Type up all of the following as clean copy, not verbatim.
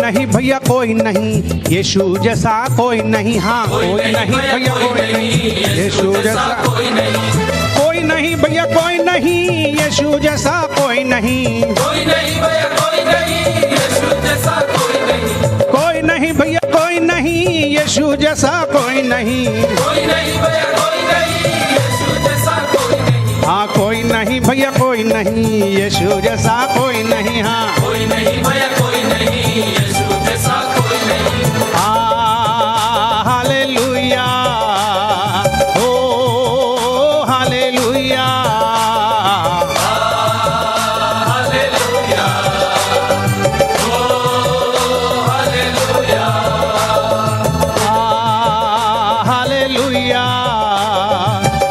नहीं भैया कोई नहीं यीशु जैसा कोई नहीं। हाँ कोई नहीं भैया कोई नहीं यीशु जैसा कोई नहीं। कोई नहीं भैया कोई नहीं यीशु जैसा कोई नहीं। कोई नहीं भैया कोई नहीं यीशु जैसा कोई नहीं। कोई नहीं भैया कोई नहीं यीशु जैसा कोई नहीं। कोई नहीं भैया कोई नहीं यीशु जैसा कोई नहीं। हाँ कोई नहीं भैया कोई नहीं यीशु जैसा कोई नहीं। हाँ कोई नहीं भैया कोई नहीं यीशु जैसा कोई नहीं। हालेलुया ओ हालेलुया हालेलुया ओ हालेलुया हालेलुया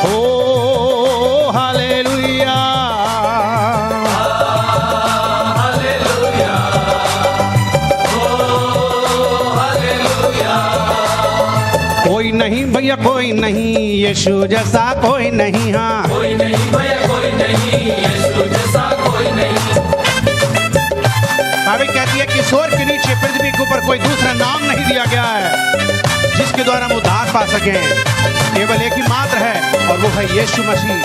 ओ हालेलुया हालेलुया ओ हालेलुया। कोई नहीं भैया कोई नहीं यीशु जैसा कोई नहीं। हाँ कोई नहीं भैया कोई नहीं यीशु जैसा कोई नहीं। बाइबल कहती है कि स्वर्ग के नीचे पृथ्वी के ऊपर कोई दूसरा नाम नहीं दिया गया है जिसके द्वारा हम उद्धार पा सकें। केवल एक ही मात्र है और वो है यीशु मसीह।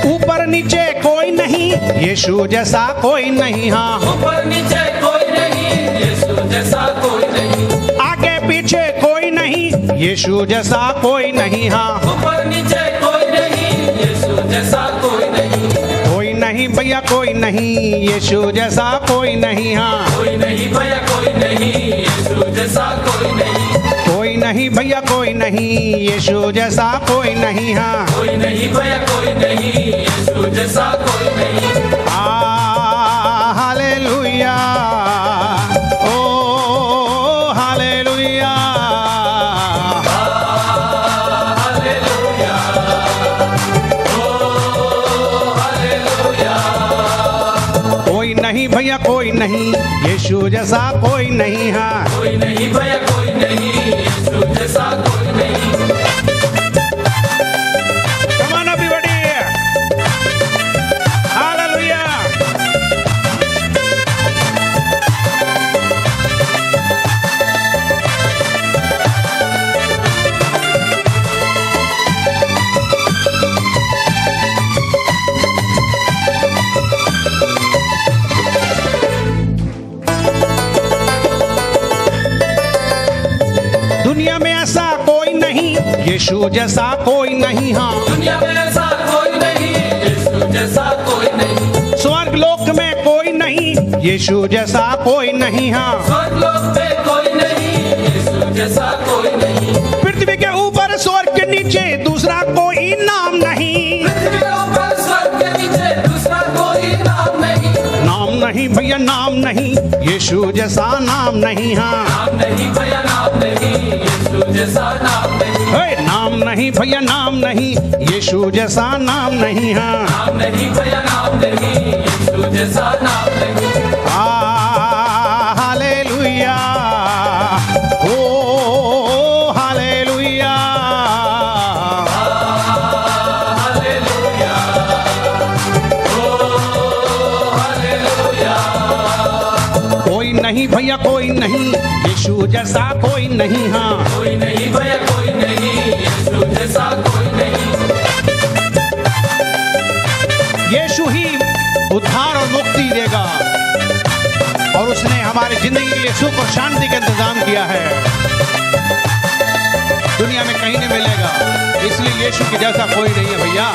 ऊपर नीचे कोई नहीं यीशु जैसा कोई नहीं। हाँ ऊपर नीचे कोई नहीं यीशु जैसा कोई नहीं। आगे पीछे कोई नहीं यीशु जैसा कोई नहीं। हाँ ऊपर नीचे कोई नहीं यीशु जैसा कोई नहीं। कोई नहीं भैया कोई नहीं यीशु जैसा कोई नहीं। हाँ कोई नहीं भैया कोई नहीं यीशु जैसा कोई नहीं। कोई नहीं भैया कोई नहीं यीशु जैसा कोई नहीं। हाँ कोई नहीं भैया कोई नहीं यीशु जैसा कोई नहीं। हालेलुया ओ हालेलुया हालेलुया ओ हालेलुया। कोई नहीं भैया कोई नहीं यीशु जैसा कोई नहीं। हाँ कोई नहीं भैया कोई नहीं यीशु जैसा कोई नहीं। Come on everybody. Hallelujah. दुनिया में ऐसा कोई नहीं यीशु जैसा कोई नहीं। हाँ दुनिया में ऐसा कोई नहीं यीशु जैसा कोई नहीं। स्वर्ग लोक में कोई नहीं यीशु जैसा कोई नहीं। हाँ स्वर्ग लोक में कोई नहीं यीशु जैसा कोई नहीं। पृथ्वी के ऊपर स्वर्ग के नीचे दूसरा कोई नाम नहीं। पृथ्वी के ऊपर स्वर्ग के नीचे दूसरा कोई नाम नहीं। नाम नहीं भैया नाम नहीं यीशु जैसा नाम नहीं। हाँ नाम नहीं भैया नाम नहीं यीशु जैसा नाम नहीं। हे, नाम नहीं भैया नाम नहीं यीशु जैसा नाम नहीं। हाँ नाम नहीं भैया नाम नहीं यीशु जैसा नाम नहीं। हालेलुया ओ हालेलुया हालेलुया ओ हालेलुया। कोई नहीं भैया कोई नहीं यीशु जैसा कोई नहीं। हाँ कोई नहीं भैया कोई नहीं यीशु जैसा कोई नहीं। यीशु ही उद्धार और मुक्ति देगा और उसने हमारी जिंदगी के लिए सुख और शांति का इंतजाम किया है। दुनिया में कहीं नहीं मिलेगा, इसलिए यीशु के जैसा कोई नहीं है भैया।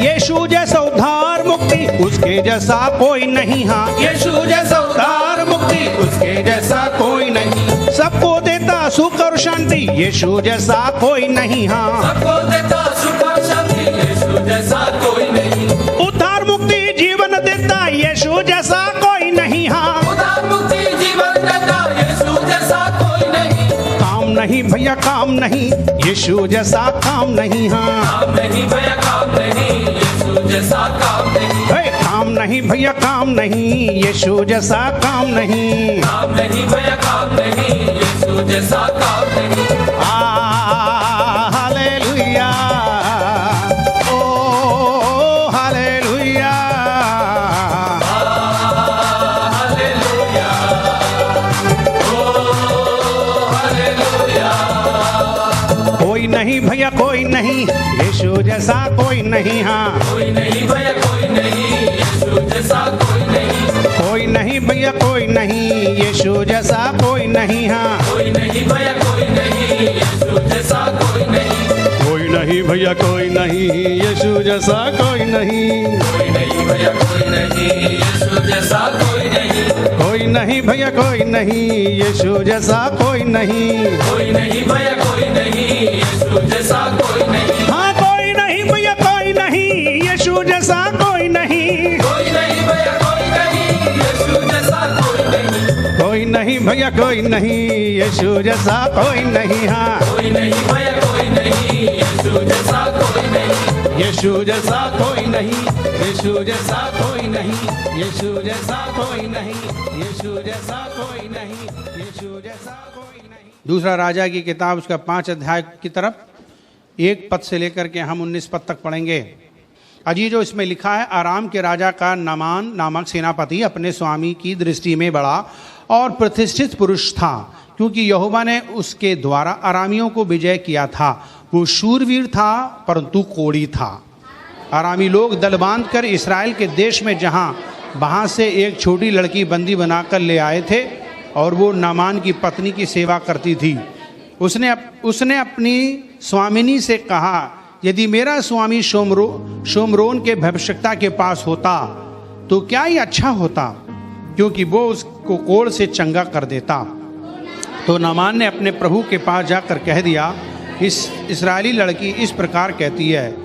यीशु जैसा उद्धार मुक्ति उसके जैसा कोई नहीं। हाँ यीशु जैसा उद्धार मुक्ति उसके जैसा कोई नहीं। सबको देता सुख और शांति यीशु जैसा कोई नहीं। हाँ सबको देता सुख और शांति यीशु जैसा कोई नहीं। उद्धार मुक्ति जीवन देता यीशु जैसा कोई नहीं। हाँ उद्धार मुक्ति जीवन देता यीशु जैसा कोई नहीं। काम भैया काम नहीं, यीशु जैसा काम नहीं। हाँ काम नहीं भैया काम नहीं, यीशु जैसा काम नहीं। हे, काम नहीं भैया काम नहीं, यीशु जैसा काम नहीं। काम नहीं भैया काम नहीं, यीशु जैसा काम नहीं। हालेलुया, ओ हालेलुया, हालेलुया, ओ हालेलुया। कोई नहीं भैया कोई नहीं, यीशु जैसा कोई नहीं। हाँ कोई नहीं भैया कोई नहीं, यीशु जैसा कोई नहीं। कोई नहीं भैया कोई नहीं, यीशु जैसा कोई नहीं। हाँ कोई नहीं भैया कोई नहीं, यीशु जैसा कोई नहीं। कोई नहीं भैया कोई नहीं, यीशु जैसा कोई नहीं। कोई नहीं भैया कोई नहीं, यीशु जैसा कोई नहीं। कोई नहीं भैया कोई नहीं, यीशु जैसा कोई नहीं। कोई नहीं भैया कोई नहीं, यीशु जैसा कोई नहीं। हाँ कोई नहीं भैया कोई नहीं, यीशु जैसा कोई नहीं। कोई नहीं भैया कोई नहीं, यीशु जैसा कोई नहीं। कोई नहीं भैया कोई नहीं, यीशु जैसा कोई नहीं। हाँ कोई नहीं भैया कोई नहीं, यीशु जैसा कोई नहीं। यीशु जैसा कोई नहीं, यीशु जैसा कोई नहीं, यीशु जैसा कोई नहीं, यीशु जैसा कोई नहीं, यीशु जैसा कोई नहीं। दूसरा राजा की किताब उसका 5 अध्याय की तरफ 1 पद से लेकर के हम 19 पद तक पढ़ेंगे। अजी जो इसमें लिखा है, आराम के राजा का नामान नामक सेनापति अपने स्वामी की दृष्टि में बड़ा और प्रतिष्ठित पुरुष था, क्योंकि यहोवा ने उसके द्वारा अरामियों को विजय किया था। वो शूरवीर था परंतु कोढ़ी था। अरामी लोग दल बांध कर इसराइल के देश में वहाँ से एक छोटी लड़की बंदी बनाकर ले आए थे, और वो नामान की पत्नी की सेवा करती थी। उसने अपनी स्वामिनी से कहा, यदि मेरा स्वामी शोमरोन के भविष्यवक्ता के पास होता तो क्या ही अच्छा होता, क्योंकि वो उसको कोढ़ से चंगा कर देता। तो नामान ने अपने प्रभु के पास जाकर कह दिया, इस इस्राएली लड़की इस प्रकार कहती है।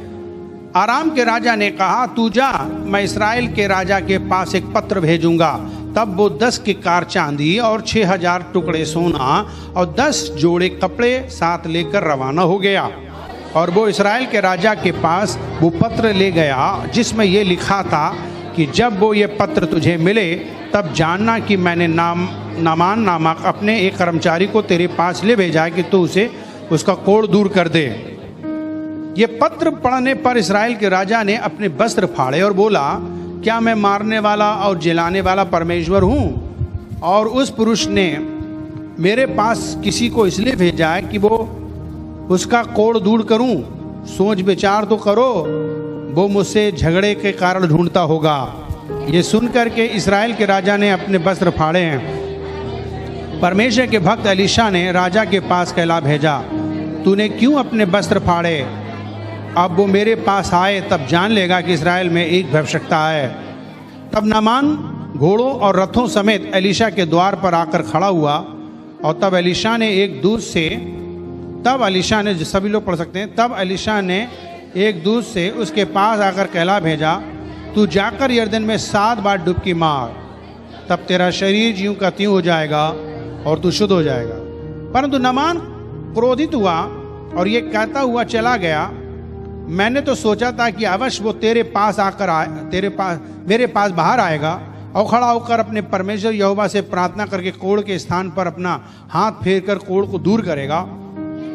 आराम के राजा ने कहा, तू जा, मैं इस्राएल के राजा के पास एक पत्र भेजूंगा। तब वो 10 किकार चांदी और 6000 टुकड़े सोना और 10 जोड़े कपड़े साथ लेकर रवाना हो गया। और वो इस्राएल के राजा के पास वो पत्र ले गया, जिसमें ये लिखा था कि जब वो ये पत्र तुझे मिले तब जानना कि मैंने नामान नामक अपने एक कर्मचारी को तेरे पास ले भेजा है कि तू उसे उसका कोढ़ दूर कर दे। ये पत्र पढ़ने पर इस्राएल के राजा ने अपने वस्त्र फाड़े और बोला, क्या मैं मारने वाला और जलाने वाला परमेश्वर हूँ? और उस पुरुष ने मेरे पास किसी को इसलिए भेजा है कि वो उसका कोढ़ दूर करूं। सोच विचार तो करो, वो मुझसे झगड़े के कारण ढूंढता होगा। ये सुनकर के इस्राएल के राजा ने अपने वस्त्र फाड़े हैं। परमेश्वर के भक्त एलीशा ने राजा के पास कहला भेजा, तूने क्यों अपने वस्त्र फाड़े? अब वो मेरे पास आए तब जान लेगा कि इस्राएल में एक भविष्यवक्ता है। तब नामान घोड़ों और रथों समेत एलीशा के द्वार पर आकर खड़ा हुआ, और तब एलीशा ने सभी लोग पढ़ सकते हैं, तब एलीशा ने एक दूत से उसके पास आकर कहला भेजा, तू जाकर यरदन में 7 बार डुबकी मार, तब तेरा शरीर ज्यों का त्यों हो जाएगा और तू शुद्ध हो जाएगा। परंतु नामान क्रोधित हुआ और ये कहता हुआ चला गया, मैंने तो सोचा था कि अवश्य वो मेरे पास बाहर आएगा और खड़ा होकर अपने परमेश्वर यहोवा से प्रार्थना करके कोढ़ के स्थान पर अपना हाथ फेर कर कोढ़ को दूर करेगा।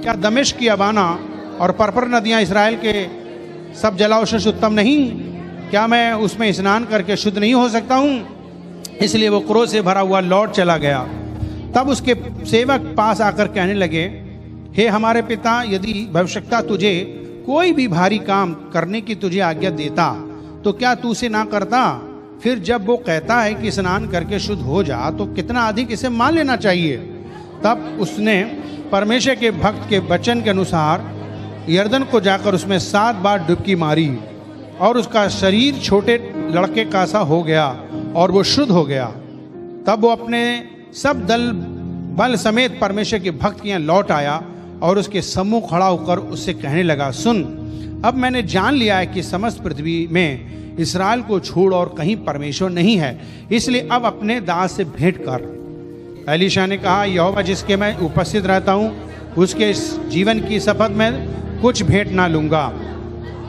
क्या दमिश्क की अबाना और पर्पर नदियां इस्राएल के सब जलाशयों से उत्तम नहीं? क्या मैं उसमें स्नान करके शुद्ध नहीं हो सकता हूँ? इसलिए वो क्रोध से भरा हुआ लौट चला गया। तब उसके सेवक पास आकर कहने लगे, हे हमारे पिता, यदि भविष्यवक्ता तुझे कोई भी भारी काम करने की तुझे आज्ञा देता तो क्या तू उसे ना करता? फिर जब वो कहता है कि स्नान करके शुद्ध हो जा, तो कितना अधिक इसे मान लेना चाहिए। तब उसने परमेश्वर के भक्त के वचन के अनुसार यरदन को जाकर उसमें 7 बार डुबकी मारी, और उसका शरीर छोटे लड़के का सा हो गया और वो शुद्ध हो गया। तब वो अपने सब दल बल समेत परमेश्वर के भक्त के यहाँ लौट आया और उसके सम्मुख खड़ा होकर उससे कहने लगा, सुन, अब मैंने जान लिया है कि समस्त पृथ्वी में इस्राएल को छोड़ और कहीं परमेश्वर नहीं है, इसलिए अब अपने दास से भेंट कर। एलीशा ने कहा, यहोवा जिसके मैं उपस्थित रहता हूँ, उसके इस जीवन की शपथ में कुछ भेंट ना लूँगा।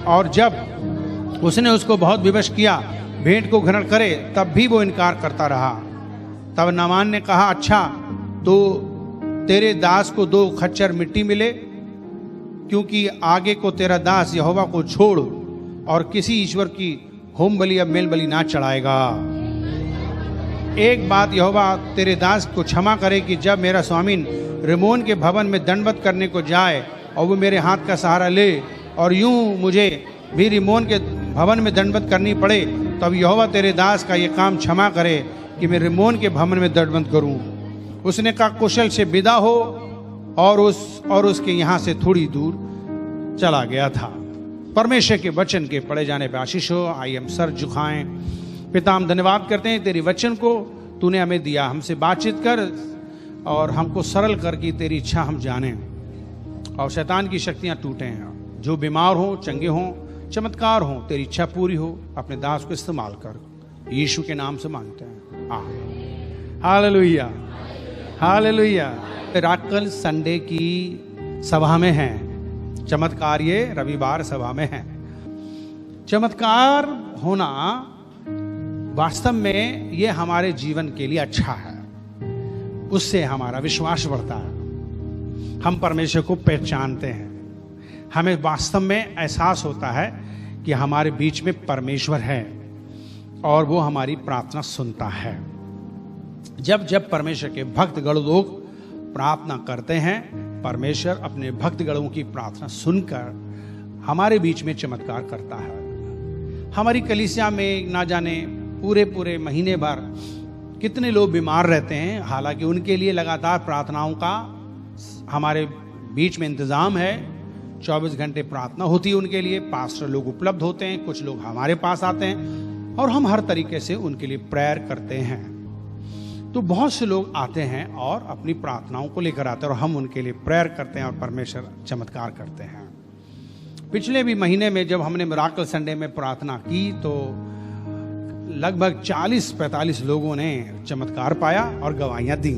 और जब उसने उसको बहुत विवश किया भेंट को ग्रहण करे, तब भी वो इनकार करता रहा। तब नामान ने कहा, अच्छा तो तेरे दास को 2 खच्चर मिट्टी मिले, क्योंकि आगे को तेरा दास यहोवा को छोड़ और किसी ईश्वर की होम बलि या मेल बलि ना चढ़ाएगा। एक बात यहोवा तेरे दास को क्षमा करे कि जब मेरा स्वामी रिमोन के भवन में दंडवत करने को जाए और वो मेरे हाथ का सहारा ले और यूं मुझे भी रिमोन के भवन में दंडवत करनी पड़े, तब यहोवा तेरे दास का ये काम क्षमा करे कि मैं रिमोन के भवन में दंडवत करूं। उसने कहा, कुशल से विदा हो, और उसके यहाँ से थोड़ी दूर चला गया था। परमेश्वर के वचन के पढ़े जाने पर आशीष हो। आइए हम सर झुकाएं। पिता, हम धन्यवाद करते हैं तेरी वचन को तूने हमें दिया। हमसे बातचीत कर और हमको सरल कर कि तेरी इच्छा हम जाने और शैतान की शक्तियां टूटें। जो बीमार हो चंगे हों, चमत्कार हो, तेरी इच्छा पूरी हो। अपने दास को इस्तेमाल कर, यीशु के नाम से मांगते हैं, आमीन। Hallelujah, hallelujah. मिराकल संडे की सभा में हैं, चमत्कार ये रविवार सभा में हैं। चमत्कार होना वास्तव में ये हमारे जीवन के लिए अच्छा है, उससे हमारा विश्वास बढ़ता है, हम परमेश्वर को पहचानते हैं, हमें वास्तव में एहसास होता है कि हमारे बीच में परमेश्वर है और वो हमारी प्रार्थना सुनता है। जब जब परमेश्वर के भक्तगण लोग प्रार्थना करते हैं, परमेश्वर अपने भक्तगणों की प्रार्थना सुनकर हमारे बीच में चमत्कार करता है। हमारी कलीसिया में ना जाने पूरे महीने भर कितने लोग बीमार रहते हैं, हालांकि उनके लिए लगातार प्रार्थनाओं का हमारे बीच में इंतजाम है। 24 घंटे प्रार्थना होती है उनके लिए, पास्टर लोग उपलब्ध होते हैं, कुछ लोग हमारे पास आते हैं और हम हर तरीके से उनके लिए प्रेयर करते हैं। तो बहुत से लोग आते हैं और अपनी प्रार्थनाओं को लेकर आते हैं और हम उनके लिए प्रेयर करते हैं और परमेश्वर चमत्कार करते हैं। पिछले भी महीने में जब हमने मिराकल संडे में प्रार्थना की तो लगभग 40-45 लोगों ने चमत्कार पाया और गवाहियां दी।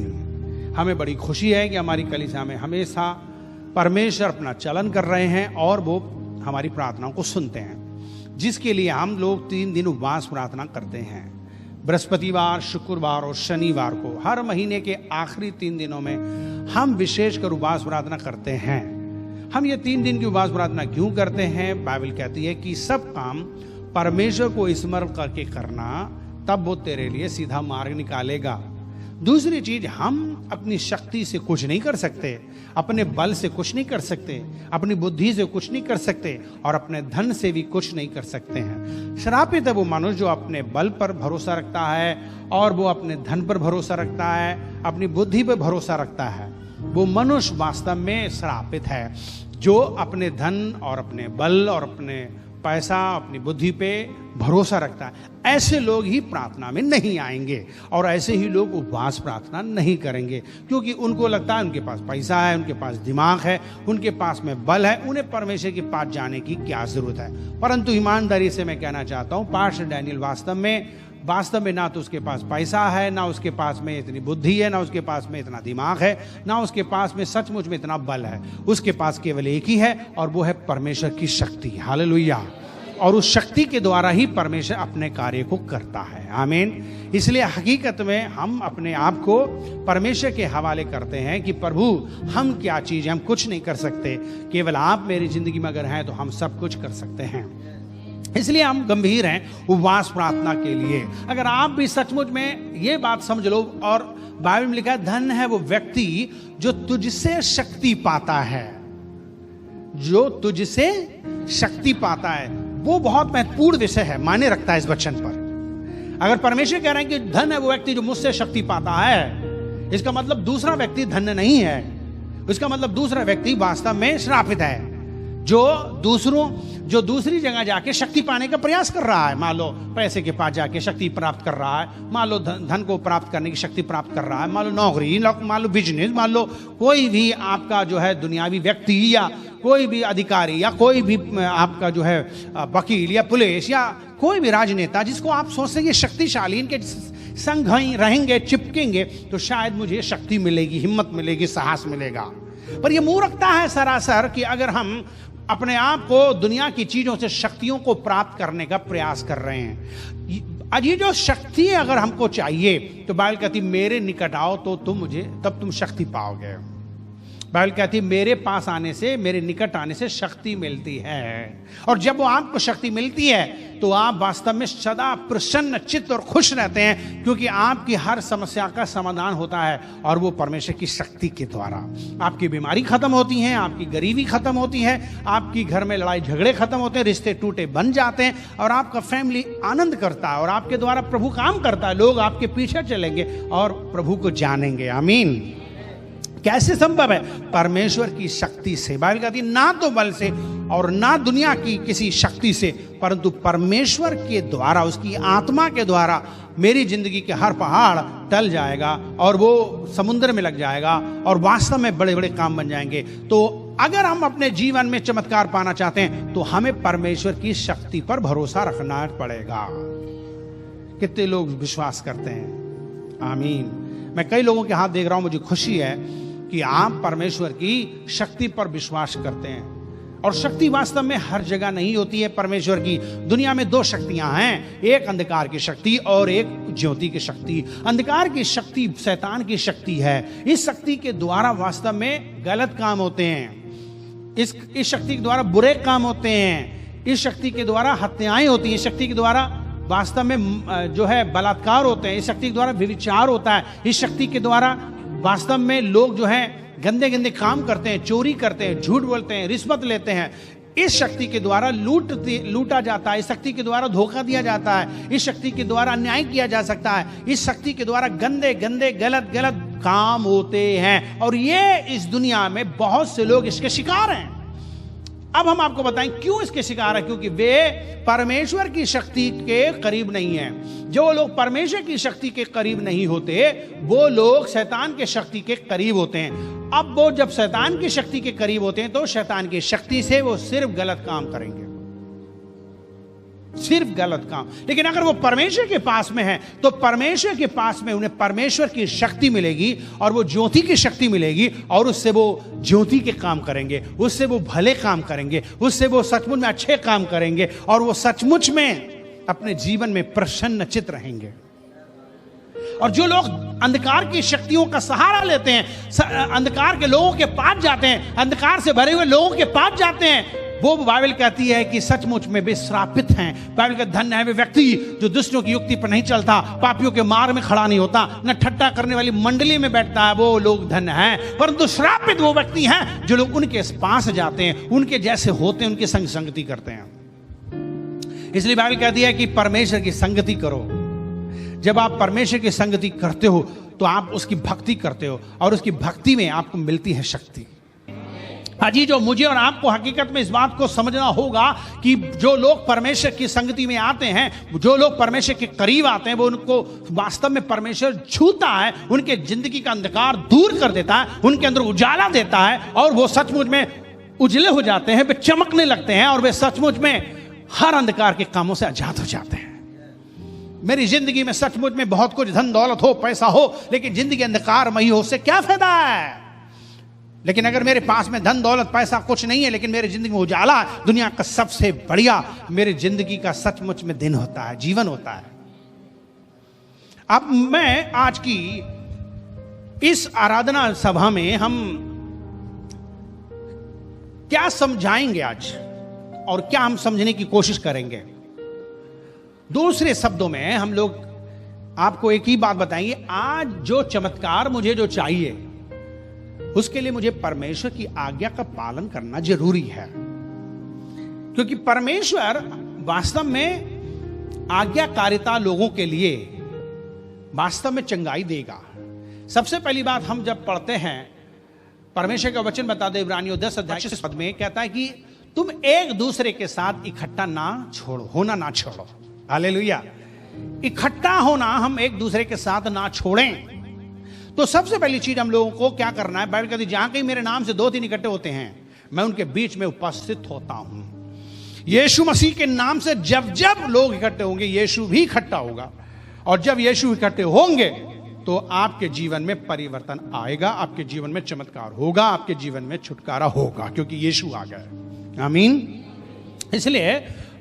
हमें बड़ी खुशी है कि हमारी कलीसिया में हमेशा परमेश्वर अपना चलन कर रहे हैं और वो हमारी प्रार्थनाओं को सुनते हैं, जिसके लिए हम लोग 3 दिन उपवास प्रार्थना करते हैं। बृहस्पतिवार, शुक्रवार और शनिवार को हर महीने के आखिरी 3 दिनों में हम विशेषकर उपवास प्रार्थना करते हैं। हम ये 3 दिन की उपवास प्रार्थना क्यों करते हैं? बाइबल कहती है कि सब काम परमेश्वर को स्मरण करके करना, तब वो तेरे लिए सीधा मार्ग निकालेगा। दूसरी चीज, हम अपनी शक्ति से कुछ नहीं कर सकते, अपने बल से कुछ नहीं कर सकते, अपनी बुद्धि से कुछ नहीं कर सकते और अपने धन से भी कुछ नहीं कर सकते हैं। श्रापित है वो मनुष्य जो अपने बल पर भरोसा रखता है और वो अपने धन पर भरोसा रखता है, अपनी बुद्धि पर भरोसा रखता है। वो मनुष्य वास्तव में श्रापित है जो अपने धन और अपने बल और अपने पैसा, अपनी बुद्धि पे भरोसा रखता है। ऐसे लोग ही प्रार्थना में नहीं आएंगे और ऐसे ही लोग उपवास प्रार्थना नहीं करेंगे, क्योंकि उनको लगता है उनके पास पैसा है, उनके पास दिमाग है, उनके पास में बल है, उन्हें परमेश्वर के पास जाने की क्या जरूरत है। परंतु ईमानदारी से मैं कहना चाहता हूँ, पास्टर डैनियल वास्तव में ना तो उसके पास पैसा है, ना उसके पास में इतनी बुद्धि है, ना उसके पास में इतना दिमाग है, ना उसके पास में सचमुच में इतना बल है। उसके पास केवल एक ही है और वो है परमेश्वर की शक्ति। हालेलुया। और उस शक्ति के द्वारा ही परमेश्वर अपने कार्य को करता है। आमीन। इसलिए हकीकत में हम अपने आप को परमेश्वर के हवाले करते हैं कि प्रभु हम क्या चीज़ है, हम कुछ नहीं कर सकते, केवल आप मेरी जिंदगी में अगर हैं तो हम सब कुछ कर सकते हैं। इसलिए हम गंभीर हैं उपवास प्रार्थना के लिए। अगर आप भी सचमुच में ये बात समझ लो, और बाइबल में लिखा है, धन है वो व्यक्ति जो तुझसे शक्ति पाता है, जो तुझसे शक्ति पाता है। वो बहुत महत्वपूर्ण विषय है, मायने रखता है इस वचन पर। अगर परमेश्वर कह रहे हैं कि धन है वो व्यक्ति जो मुझसे शक्ति पाता है, इसका मतलब दूसरा व्यक्ति धन्य नहीं है, इसका मतलब दूसरा व्यक्ति वास्तव में श्रापित है, जो दूसरी जगह जाके शक्ति पाने का प्रयास कर रहा है। मान लो पैसे के पास जाके शक्ति प्राप्त कर रहा है, मान लो धन को प्राप्त करने की शक्ति प्राप्त कर रहा है, मान लो नौकरी, मान लो बिजनेस, मान लो कोई भी आपका जो है दुनियावी व्यक्ति या कोई भी अधिकारी या कोई भी आपका जो है वकील या पुलिस या कोई भी राजनेता जिसको आप सोचते हैं शक्तिशाली, इनके संग रहेंगे, चिपकेंगे तो शायद मुझे शक्ति मिलेगी, हिम्मत मिलेगी, साहस मिलेगा। पर यह मूर्खता है सरासर कि अगर हम अपने आप को दुनिया की चीजों से शक्तियों को प्राप्त करने का प्रयास कर रहे हैं। आज ये जो शक्ति अगर हमको चाहिए तो बाइबल कहती मेरे निकट आओ तो तब तुम शक्ति पाओगे। बाइबल कहती मेरे पास आने से, मेरे निकट आने से शक्ति मिलती है। और जब वो आपको शक्ति मिलती है तो आप वास्तव में सदा प्रसन्न चित्त और खुश रहते हैं, क्योंकि आपकी हर समस्या का समाधान होता है और वो परमेश्वर की शक्ति के द्वारा। आपकी बीमारी खत्म होती है, आपकी गरीबी खत्म होती है, आपकी घर में लड़ाई झगड़े खत्म होते हैं, रिश्ते टूटे बन जाते हैं और आपका फैमिली आनंद करता है और आपके द्वारा प्रभु काम करता है। लोग आपके पीछे चलेंगे और प्रभु को जानेंगे। आमीन। कैसे संभव है? परमेश्वर की शक्ति से। बाइबल कहती है ना तो बल से और ना दुनिया की किसी शक्ति से, परंतु परमेश्वर के द्वारा, उसकी आत्मा के द्वारा मेरी जिंदगी के हर पहाड़ टल जाएगा और वो समुद्र में लग जाएगा और वास्तव में बड़े बड़े काम बन जाएंगे। तो अगर हम अपने जीवन में चमत्कार पाना चाहते हैं तो हमें परमेश्वर की शक्ति पर भरोसा रखना पड़ेगा। कितने लोग विश्वास करते हैं? आमीन। मैं कई लोगों के हाथ देख रहा हूं, मुझे खुशी है कि आप परमेश्वर की शक्ति पर विश्वास करते हैं। और शक्ति वास्तव में हर जगह नहीं होती है परमेश्वर की। दुनिया में दो शक्तियां हैं, एक अंधकार की शक्ति और एक ज्योति की शक्ति। अंधकार की शक्ति शैतान की शक्ति है। इस शक्ति के द्वारा वास्तव में गलत काम होते हैं। इस शक्ति के द्वारा बुरे काम होते हैं। इस शक्ति के द्वारा हत्याएं होती हैं। इस शक्ति के द्वारा वास्तव में जो है बलात्कार होते हैं। इस शक्ति के द्वारा व्यभिचार होता है। इस शक्ति के द्वारा वास्तव में लोग जो हैं गंदे गंदे काम करते हैं, चोरी करते हैं, झूठ बोलते हैं, रिश्वत लेते हैं। इस शक्ति के द्वारा लूटा जाता है। इस शक्ति के द्वारा धोखा दिया जाता है। इस शक्ति के द्वारा अन्याय किया जा सकता है। इस शक्ति के द्वारा गंदे गंदे गलत गलत काम होते हैं और ये इस दुनिया में बहुत से लोग इसके शिकार हैं। अब हम आपको बताएं क्यों इसके शिकार है। क्योंकि वे परमेश्वर की शक्ति के करीब नहीं हैं। जो लोग परमेश्वर की शक्ति के करीब नहीं होते वो लोग शैतान के शक्ति के करीब होते हैं। अब वो जब शैतान की शक्ति के करीब होते हैं तो शैतान की शक्ति से वो सिर्फ गलत काम करेंगे, सिर्फ गलत काम। लेकिन अगर वो परमेश्वर के पास में है तो परमेश्वर के पास में उन्हें परमेश्वर की शक्ति मिलेगी और वो ज्योति की शक्ति मिलेगी और उससे वो ज्योति के काम करेंगे, उससे वो भले काम करेंगे, उससे वो सचमुच में अच्छे काम करेंगे और वो सचमुच में अपने जीवन में प्रसन्न चित्त रहेंगे। और जो लोग अंधकार की शक्तियों का सहारा लेते हैं, अंधकार के लोगों के पास जाते हैं, अंधकार से भरे हुए लोगों के पास जाते हैं, वो बाइबल कहती है कि सचमुच में वे श्रापित हैं। बाइबल का धन्य है वे व्यक्ति जो दुष्टों की युक्ति पर नहीं चलता, पापियों के मार्ग में खड़ा नहीं होता, न ठट्टा करने वाली मंडली में बैठता है, वो लोग धन्य हैं। परंतु श्रापित वो व्यक्ति हैं जो लोग उनके पास जाते हैं, उनके जैसे होते हैं, उनकी संगति करते हैं। इसलिए बाइबल कहती है कि परमेश्वर की संगति करो। जब आप परमेश्वर की संगति करते हो तो आप उसकी भक्ति करते हो और उसकी भक्ति में आपको मिलती है शक्ति। हाजी, जो मुझे और आपको हकीकत में इस बात को समझना होगा कि जो लोग परमेश्वर की संगति में आते हैं, जो लोग परमेश्वर के करीब आते हैं, वो उनको वास्तव में परमेश्वर छूता है, उनके जिंदगी का अंधकार दूर कर देता है, उनके अंदर उजाला देता है और वो सचमुच में उजले हो जाते हैं, वे चमकने लगते हैं और वे सचमुच में हर अंधकार के कामों से आजाद हो जाते हैं। मेरी जिंदगी में सचमुच में बहुत कुछ धन दौलत हो, पैसा हो, लेकिन जिंदगी अंधकारमयी हो, उससे क्या फायदा है? लेकिन अगर मेरे पास में धन दौलत पैसा कुछ नहीं है लेकिन मेरी जिंदगी में उजाला, दुनिया का सबसे बढ़िया मेरी जिंदगी का सचमुच में दिन होता है, जीवन होता है। अब मैं आज की इस आराधना सभा में हम क्या समझाएंगे आज और क्या हम समझने की कोशिश करेंगे। दूसरे शब्दों में हम लोग आपको एक ही बात बताएंगे, आज जो चमत्कार मुझे जो चाहिए उसके लिए मुझे परमेश्वर की आज्ञा का पालन करना जरूरी है। क्योंकि परमेश्वर वास्तव में आज्ञाकारिता लोगों के लिए वास्तव में चंगाई देगा। सबसे पहली बात, हम जब पढ़ते हैं परमेश्वर का वचन बता दे, इब्रानियों 10 अध्याय पद में कहता है कि तुम एक दूसरे के साथ इकट्ठा ना छोड़ो, होना ना छोड़ो। हालेलुया। इकट्ठा होना हम एक दूसरे के साथ ना छोड़ें। तो सबसे पहली चीज हम लोगों को क्या करना है, बाइबल कहती है जहां कहीं मेरे नाम से 2-3 इकट्ठे होते हैं मैं उनके बीच में उपस्थित होता हूं। यीशु मसीह के नाम से जब जब लोग इकट्ठे होंगे यीशु भी इकट्ठा होगा, और जब यीशु इकट्ठे होंगे तो आपके जीवन में परिवर्तन आएगा, आपके जीवन में चमत्कार होगा, आपके जीवन में छुटकारा होगा, क्योंकि यीशु आ गया है। आमीन। इसलिए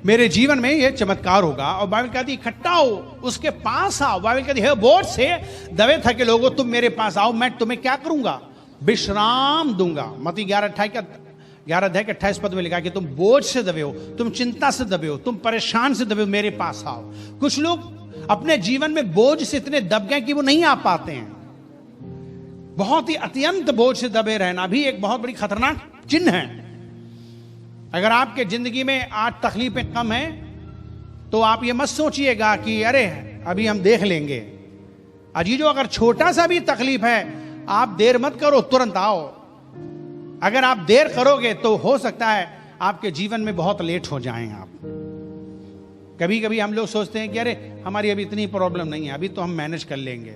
मेरे जीवन में यह चमत्कार होगा। और बाइबल कहती है इकट्ठा हो, उसके पास आओ। बाइबल कहती है बोझ से दबे थके लोगों तुम मेरे पास आओ, मैं तुम्हें क्या करूंगा, विश्राम दूंगा। मत्ती 11 अध्याय के 28 पद में लिखा कि तुम बोझ से दबे हो, तुम चिंता से दबे हो, तुम परेशान से दबे हो, मेरे पास आओ। कुछ लोग अपने जीवन में बोझ से इतने दब गए कि वो नहीं आ पाते हैं। बहुत ही अत्यंत बोझ से दबे रहना भी एक बहुत बड़ी खतरनाक चिन्ह है। अगर आपके जिंदगी में आज तकलीफें कम हैं तो आप ये मत सोचिएगा कि अरे अभी हम देख लेंगे। अजीजों, अगर छोटा सा भी तकलीफ है आप देर मत करो, तुरंत आओ। अगर आप देर करोगे तो हो सकता है आपके जीवन में बहुत लेट हो जाएं आप। कभी कभी हम लोग सोचते हैं कि अरे हमारी अभी इतनी प्रॉब्लम नहीं है, अभी तो हम मैनेज कर लेंगे।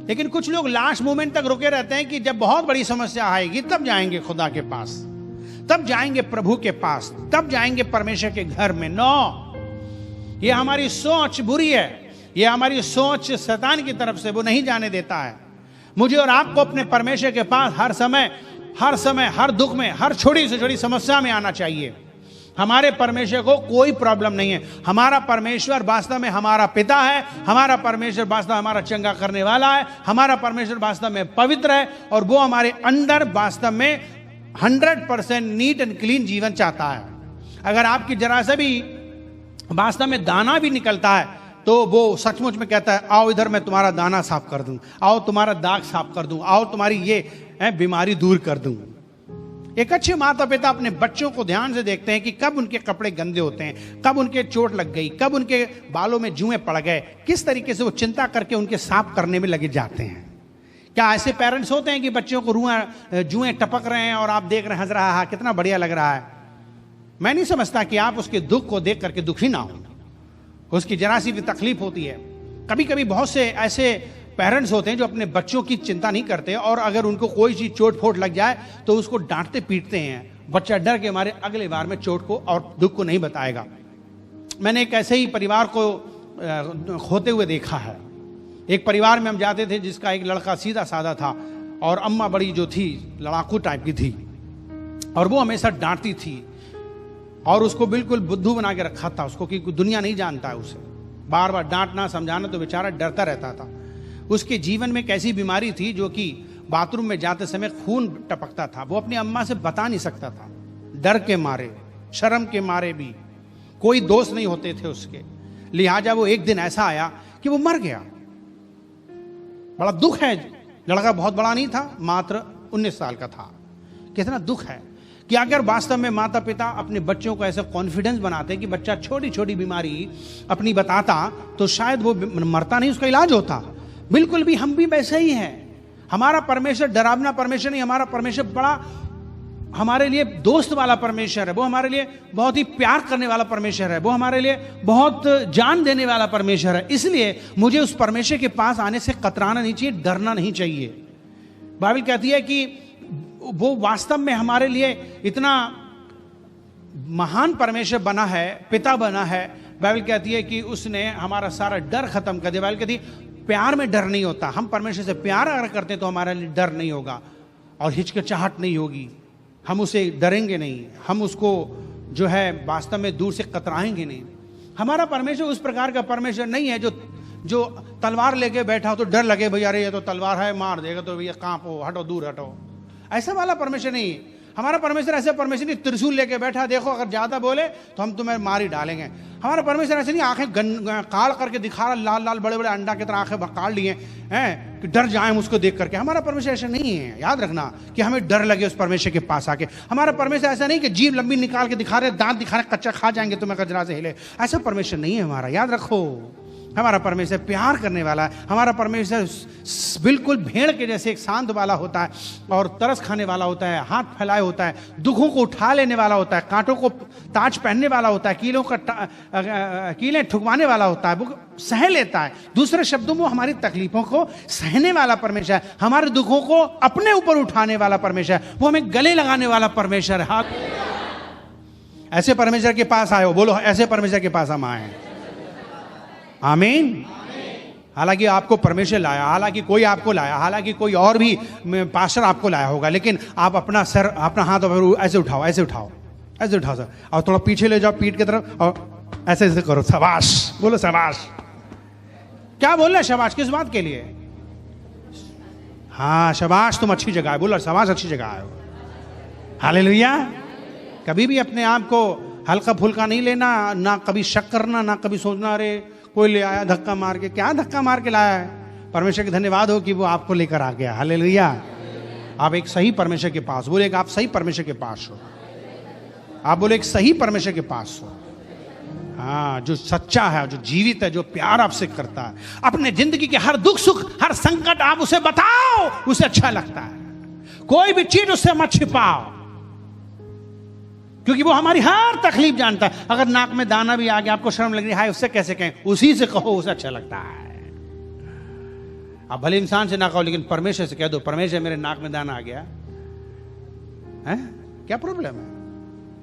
लेकिन कुछ लोग लास्ट मोमेंट तक रुके रहते हैं कि जब बहुत बड़ी समस्या आएगी तब जाएंगे खुदा के पास, तब जाएंगे प्रभु के पास, तब जाएंगे परमेश्वर के घर में। नो, ये हमारी सोच बुरी है, ये हमारी सोच शैतान की तरफ से, वो नहीं जाने देता है। मुझे और आपको अपने परमेश्वर के पास हर समय हर दुख में, हर छोटी से छोटी समस्या में आना चाहिए। हमारे परमेश्वर को कोई प्रॉब्लम नहीं है। हमारा परमेश्वर वास्तव में हमारा पिता है, हमारा परमेश्वर वास्तव में हमारा चंगा करने वाला है, हमारा परमेश्वर वास्तव में पवित्र है और वो हमारे अंदर वास्तव में 100% नीट एंड क्लीन जीवन चाहता है। अगर आपकी जरा से भी वास्तव में दाना भी निकलता है तो वो सचमुच में कहता है आओ इधर मैं तुम्हारा दाना साफ कर दूं, आओ तुम्हारा दाग साफ कर दूं, आओ तुम्हारी ये बीमारी दूर कर दूं। एक अच्छे माता पिता अपने बच्चों को ध्यान से देखते हैं कि कब उनके कपड़े गंदे होते हैं, कब उनके चोट लग गई, कब उनके बालों में जुएं पड़ गए, किस तरीके से वो चिंता करके उनके साफ करने में लगे जाते हैं। क्या ऐसे पेरेंट्स होते हैं कि बच्चों को जुएं टपक रहे हैं और आप देख रहे हैं, हंस रहा है, कितना बढ़िया लग रहा है। मैं नहीं समझता कि आप उसके दुख को देख करके दुखी ना हो, उसकी जरा सी भी तकलीफ होती है। कभी कभी बहुत से ऐसे पेरेंट्स होते हैं जो अपने बच्चों की चिंता नहीं करते और अगर उनको कोई चीज चोट फोट लग जाए तो उसको डांटते पीटते हैं। बच्चा डर के मारे अगले बार में चोट को और दुख को नहीं बताएगा। मैंने एक ऐसे ही परिवार को खोते हुए देखा है। एक परिवार में हम जाते थे जिसका एक लड़का सीधा साधा था और अम्मा बड़ी जो थी लड़ाकू टाइप की थी और वो हमेशा डांटती थी और उसको बिल्कुल बुद्धू बना के रखा था उसको कि दुनिया नहीं जानता है उसे। बार बार डांटना समझाना तो बेचारा डरता रहता था। उसके जीवन में एक ऐसी बीमारी थी जो कि बाथरूम में जाते समय खून टपकता था। वो अपनी अम्मा से बता नहीं सकता था, डर के मारे, शर्म के मारे भी। कोई दोस्त नहीं होते थे उसके, लिहाजा वो एक दिन ऐसा आया कि वो मर गया। बड़ा दुख है। लड़का बहुत बड़ा नहीं था, मात्र 19 साल का था। कितना दुख है कि अगर वास्तव में माता पिता अपने बच्चों को ऐसा कॉन्फिडेंस बनाते कि बच्चा छोटी छोटी बीमारी अपनी बताता तो शायद वो मरता नहीं, उसका इलाज होता। बिल्कुल भी हम भी वैसे ही हैं। हमारा परमेश्वर डरावना परमेश्वर नहीं, हमारा परमेश्वर बड़ा हमारे लिए दोस्त वाला परमेश्वर है। वो हमारे लिए बहुत ही प्यार करने वाला परमेश्वर है। वो हमारे लिए बहुत जान देने वाला परमेश्वर है। इसलिए मुझे उस परमेश्वर के पास आने से कतराना नहीं चाहिए, डरना नहीं चाहिए। बाइबल कहती है कि वो वास्तव में हमारे लिए इतना महान परमेश्वर बना है, पिता बना है। बाइबल कहती है कि उसने हमारा सारा डर खत्म कर दिया। बाइबल कहती है प्यार में डर नहीं होता। हम परमेश्वर से प्यार अगर करते हैं तो हमारे लिए डर नहीं होगा और हिचकिचाहट नहीं होगी। हम उसे डरेंगे नहीं, हम उसको जो है वास्तव में दूर से कतराएंगे नहीं। हमारा परमेश्वर उस प्रकार का परमेश्वर नहीं है जो तलवार लेके बैठा हो तो डर लगे भैया अरे ये तो तलवार है, मार देगा तो भैया कांपो, हटो, दूर हटो। ऐसा वाला परमेश्वर नहीं है। हमारा परमेश्वर ऐसा परमेश्वर नहीं त्रिशूल लेके बैठा, देखो अगर ज्यादा बोले तो हम तुम्हें मार ही डालेंगे। हमारा परमेश्वर ऐसे नहीं आंखें काल करके दिखा रहा, लाल लाल बड़े बड़े अंडा की तरह आंखें काट लिए हैं कि डर जाए हम उसको देख करके। हमारा परमेश्वर ऐसा नहीं है। याद रखना कि हमें डर लगे उस परमेश्वर के पास आके। हमारा परमेश्वर ऐसा नहीं कि जीभ लंबी निकाल के दिखा रहे, दांत दिखा रहे, कच्चा खा जाएंगे तुम्हें कचरा से हिले। ऐसा परमेश्वर नहीं है हमारा। याद रखो हमारा परमेश्वर प्यार करने वाला है। हमारा परमेश्वर बिल्कुल भेड़ के जैसे एक शांत वाला होता है और तरस खाने वाला होता है, हाथ फैलाए होता है, दुखों को उठा लेने वाला होता है, कांटों को ताज पहनने वाला होता है, कीलें ठुकवाने वाला होता है, वो सह लेता है। दूसरे शब्दों में हमारी तकलीफों को सहने वाला परमेश्वर है, हमारे दुखों को अपने ऊपर उठाने वाला परमेश्वर है, वो हमें गले लगाने वाला परमेश्वर है। ऐसे परमेश्वर के पास आए हो, बोलो ऐसे परमेश्वर के पास हम आए हैं। आमीन। हालांकि आपको परमेश्वर लाया, हालांकि कोई आपको लाया, हालांकि कोई और भी पास्टर आपको लाया होगा, लेकिन आप अपना सर, अपना हाथ ऐसे उठाओ, ऐसे उठाओ, ऐसे उठाओ सर, और थोड़ा पीछे ले जाओ पीठ की तरफ, और ऐसे ऐसे करो, शाबाश, बोलो शाबाश। क्या बोल रहे शाबाश? किस बात के लिए? हाँ शाबाश, तुम अच्छी जगह है, बोलो शाबाश, अच्छी जगह है। हालेलुया। कभी भी अपने आप को हल्का फुल्का नहीं लेना, ना कभी शक करना, ना कभी सोचना अरे कोई ले आया धक्का मार के। क्या धक्का मार के लाया है? परमेश्वर के धन्यवाद हो कि वो आपको लेकर आ गया। हालेलुया। आप एक सही परमेश्वर के पास, बोले आप सही परमेश्वर के पास हो, आप बोले एक सही परमेश्वर के पास हो। हाँ, जो सच्चा है, जो जीवित है, जो प्यार आपसे करता है। अपने जिंदगी के हर दुख सुख, हर संकट आप उसे बताओ, उसे अच्छा लगता है। कोई भी चीज उससे मत छिपाओ, क्योंकि वो हमारी हर तकलीफ जानता है। अगर नाक में दाना भी आ गया, आपको शर्म लग रही है, उससे कैसे कहें? उसी से कहो, उसे अच्छा लगता है। आप भले इंसान से ना कहो, लेकिन परमेश्वर से कह दो, परमेश्वर मेरे नाक में दाना आ गया है, क्या प्रॉब्लम है?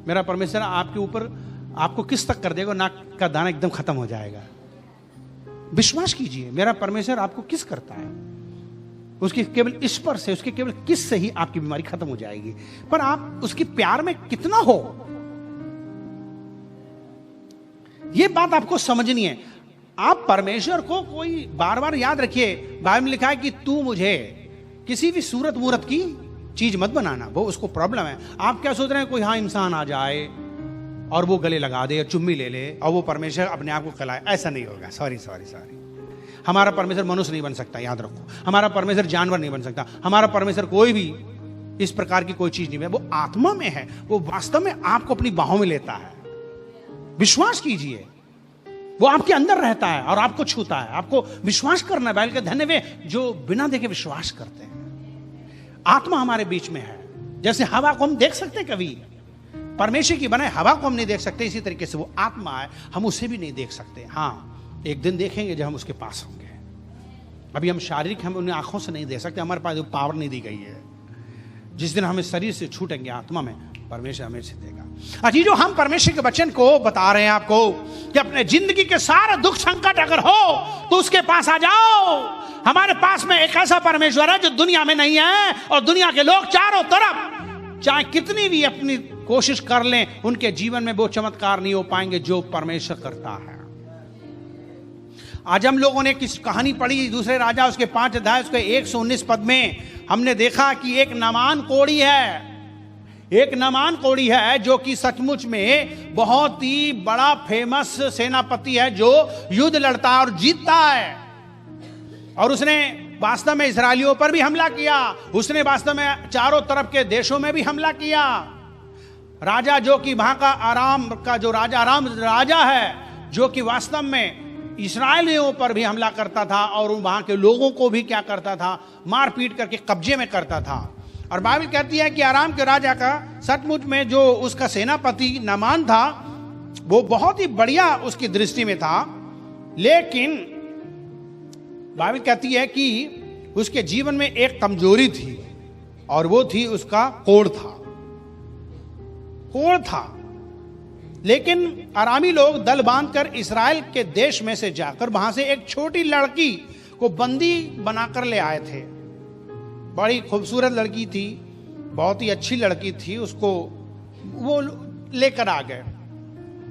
मेरा परमेश्वर आपके ऊपर, आपको किस तक कर देगा, नाक का दाना एकदम खत्म हो जाएगा। विश्वास कीजिए, मेरा परमेश्वर आपको किस करता है, उसके केवल स्पर्श से, उसके केवल किस से ही आपकी बीमारी खत्म हो जाएगी। पर आप उसके प्यार में कितना हो, यह बात आपको समझनी है। आप परमेश्वर को कोई बार बार याद रखिए, बाइबल में लिखा है कि तू मुझे किसी भी सूरत मूरत की चीज मत बनाना। वो उसको प्रॉब्लम है। आप क्या सोच रहे हैं, कोई हाँ इंसान आ जाए और वो गले लगा दे, चुम्मी ले ले और वो परमेश्वर अपने आप को खिलाए? ऐसा नहीं होगा। Sorry sorry sorry. हमारा परमेश्वर मनुष्य नहीं बन सकता, याद रखो। हमारा परमेश्वर जानवर नहीं बन सकता। हमारा परमेश्वर कोई भी इस प्रकार की कोई चीज नहीं है। वो आत्मा में है, वो वास्तव में आपको अपनी बाहों में लेता है। विश्वास कीजिए, वो आपके अंदर रहता है और आपको छूता है। आपको विश्वास करना है। बाइबल के धन्य वे जो बिना देखे विश्वास करते हैं। आत्मा हमारे बीच में है। जैसे हवा को हम देख सकते, कभी परमेश्वर की बनाए हवा को हम नहीं देख सकते, इसी तरीके से वो आत्मा है, हम उसे भी नहीं देख सकते। हाँ, एक दिन देखेंगे जब हम उसके पास होंगे। अभी हम शारीरिक, हम उन्हें आंखों से नहीं देख सकते, हमारे पास वो पावर नहीं दी गई है। जिस दिन हमें शरीर से छूटेंगे, आत्मा में, परमेश्वर हमें से देगा। अच्छा, जो हम परमेश्वर के वचन को बता रहे हैं आपको कि अपने जिंदगी के सारे दुख संकट अगर हो तो उसके पास आ जाओ। हमारे पास में एक ऐसा परमेश्वर है जो दुनिया में नहीं है, और दुनिया के लोग चारों तरफ चाहे कितनी भी अपनी कोशिश कर लें, उनके जीवन में वो चमत्कार नहीं हो पाएंगे जो परमेश्वर करता है। आज हम लोगों ने किस कहानी पढ़ी, दूसरे राजा उसके 5 अध्याय उसके 119 पद में हमने देखा कि एक नामान कोढ़ी है। एक नामान कोढ़ी है जो कि सचमुच में बहुत ही बड़ा फेमस सेनापति है, जो युद्ध लड़ता है और जीतता है। और उसने वास्तव में इस्राएलियों पर भी हमला किया। उसने वास्तव में चारों तरफ के देशों में भी हमला किया। राजा जो कि वहां का आराम का जो राजा, आराम राजा है, जो कि वास्तव में इस्राएलियों पर भी हमला करता था और वहां के लोगों को भी क्या करता था, मार पीट करके कब्जे में करता था। और बाइबल कहती है कि आराम के राजा का सचमुच में जो उसका सेनापति नामान था, वो बहुत ही बढ़िया उसकी दृष्टि में था। लेकिन बाइबल कहती है कि उसके जीवन में एक कमजोरी थी, और वो थी उसका कोढ़ था। लेकिन आरामी लोग दल बांधकर इस्राएल के देश में से जाकर वहां से एक छोटी लड़की को बंदी बनाकर ले आए थे। बड़ी खूबसूरत लड़की थी, बहुत ही अच्छी लड़की थी। उसको वो लेकर आ गए,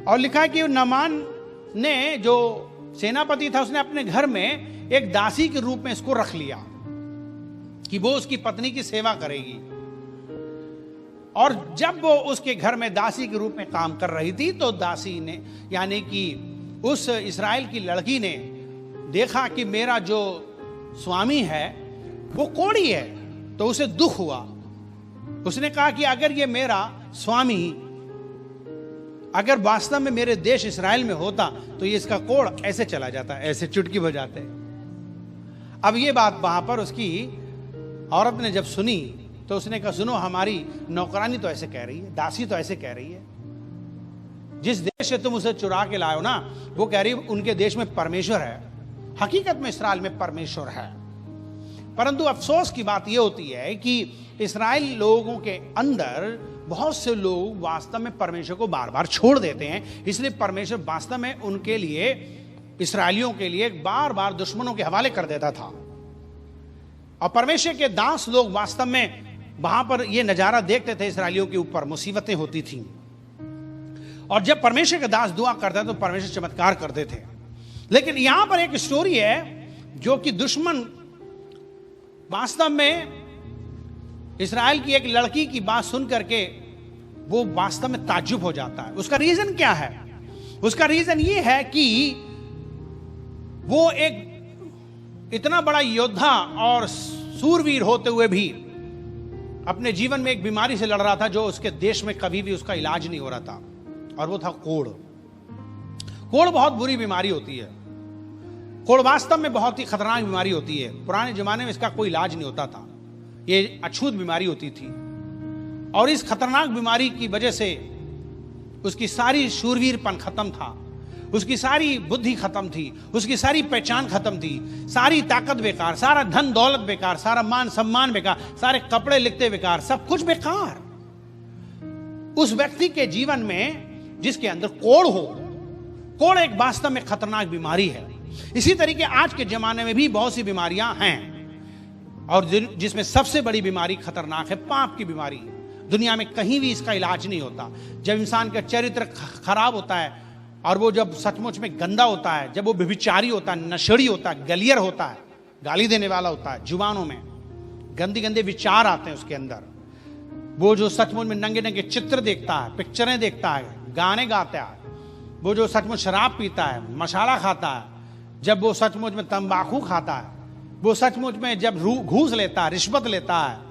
और लिखा है कि नामान ने, जो सेनापति था, उसने अपने घर में एक दासी के रूप में इसको रख लिया कि वो उसकी पत्नी की सेवा करेगी। और जब वो उसके घर में दासी के रूप में काम कर रही थी, तो दासी ने, यानी कि उस इस्राएल की लड़की ने देखा कि मेरा जो स्वामी है वो कोढ़ी है, तो उसे दुख हुआ। उसने कहा कि अगर ये मेरा स्वामी अगर वास्तव में मेरे देश इस्राएल में होता तो ये इसका कोढ़ ऐसे चला जाता, ऐसे चुटकी बजाते। अब ये बात वहां पर उसकी औरत ने जब सुनी तो उसने कहा, सुनो, हमारी नौकरानी तो ऐसे कह रही है, दासी तो ऐसे कह रही है, जिस देश से तुम उसे चुरा के लाए हो ना, वो कह रही है उनके देश में परमेश्वर है। हकीकत में इस्राएल में परमेश्वर है, परंतु अफसोस की बात यह होती है कि इस्राएल लोगों के अंदर बहुत से लोग वास्तव में परमेश्वर को बार बार छोड़ देते हैं। इसलिए परमेश्वर वास्तव में उनके लिए इस्राएलियों के लिए बार बार दुश्मनों के हवाले कर देता था। और परमेश्वर के दास लोग वास्तव में वहां पर यह नजारा देखते थे, इस्राएलियों के ऊपर मुसीबतें होती थीं, और जब परमेश्वर के दास दुआ करते तो परमेश्वर चमत्कार करते थे। लेकिन यहां पर एक स्टोरी है जो कि दुश्मन वास्तव में इस्राएल की एक लड़की की बात सुन करके वो वास्तव में ताज्जुब हो जाता है। उसका रीजन क्या है? उसका रीजन ये है कि वो एक इतना बड़ा योद्धा और सूरवीर होते हुए भी अपने जीवन में एक बीमारी से लड़ रहा था जो उसके देश में कभी भी उसका इलाज नहीं हो रहा था, और वो था कोढ़। कोढ़ बहुत बुरी बीमारी होती है। कोढ़ वास्तव में बहुत ही खतरनाक बीमारी होती है। पुराने जमाने में इसका कोई इलाज नहीं होता था, ये अछूत बीमारी होती थी, और इस खतरनाक बीमारी की वजह से उसकी सारी शूरवीरपन खत्म था, उसकी सारी बुद्धि खत्म थी, उसकी सारी पहचान खत्म थी, सारी ताकत बेकार, सारा धन दौलत बेकार, सारा मान सम्मान बेकार, सारे कपड़े लिखते बेकार, सब कुछ बेकार। उस व्यक्ति के जीवन में जिसके अंदर कोढ़ हो, कोढ़ एक वास्तव में खतरनाक बीमारी है। इसी तरीके आज के जमाने में भी बहुत सी बीमारियां हैं, और जिसमें सबसे बड़ी बीमारी खतरनाक है पाप की बीमारी। दुनिया में कहीं भी इसका इलाज नहीं होता। जब इंसान का चरित्र खराब होता है और वो जब सचमुच में गंदा होता है, जब वो व्यभिचारी होता है, नशेड़ी होता है, गलियर होता है, गाली देने वाला होता है, जुबानों में गंदे गंदे विचार आते हैं उसके अंदर, वो जो सचमुच में नंगे नंगे चित्र देखता है, पिक्चरें देखता है, गाने गाता है, वो जो सचमुच शराब पीता है, मसाला खाता है, जब वो सचमुच में तंबाकू खाता है, वो सचमुच में जब घूस लेता है, रिश्वत लेता है,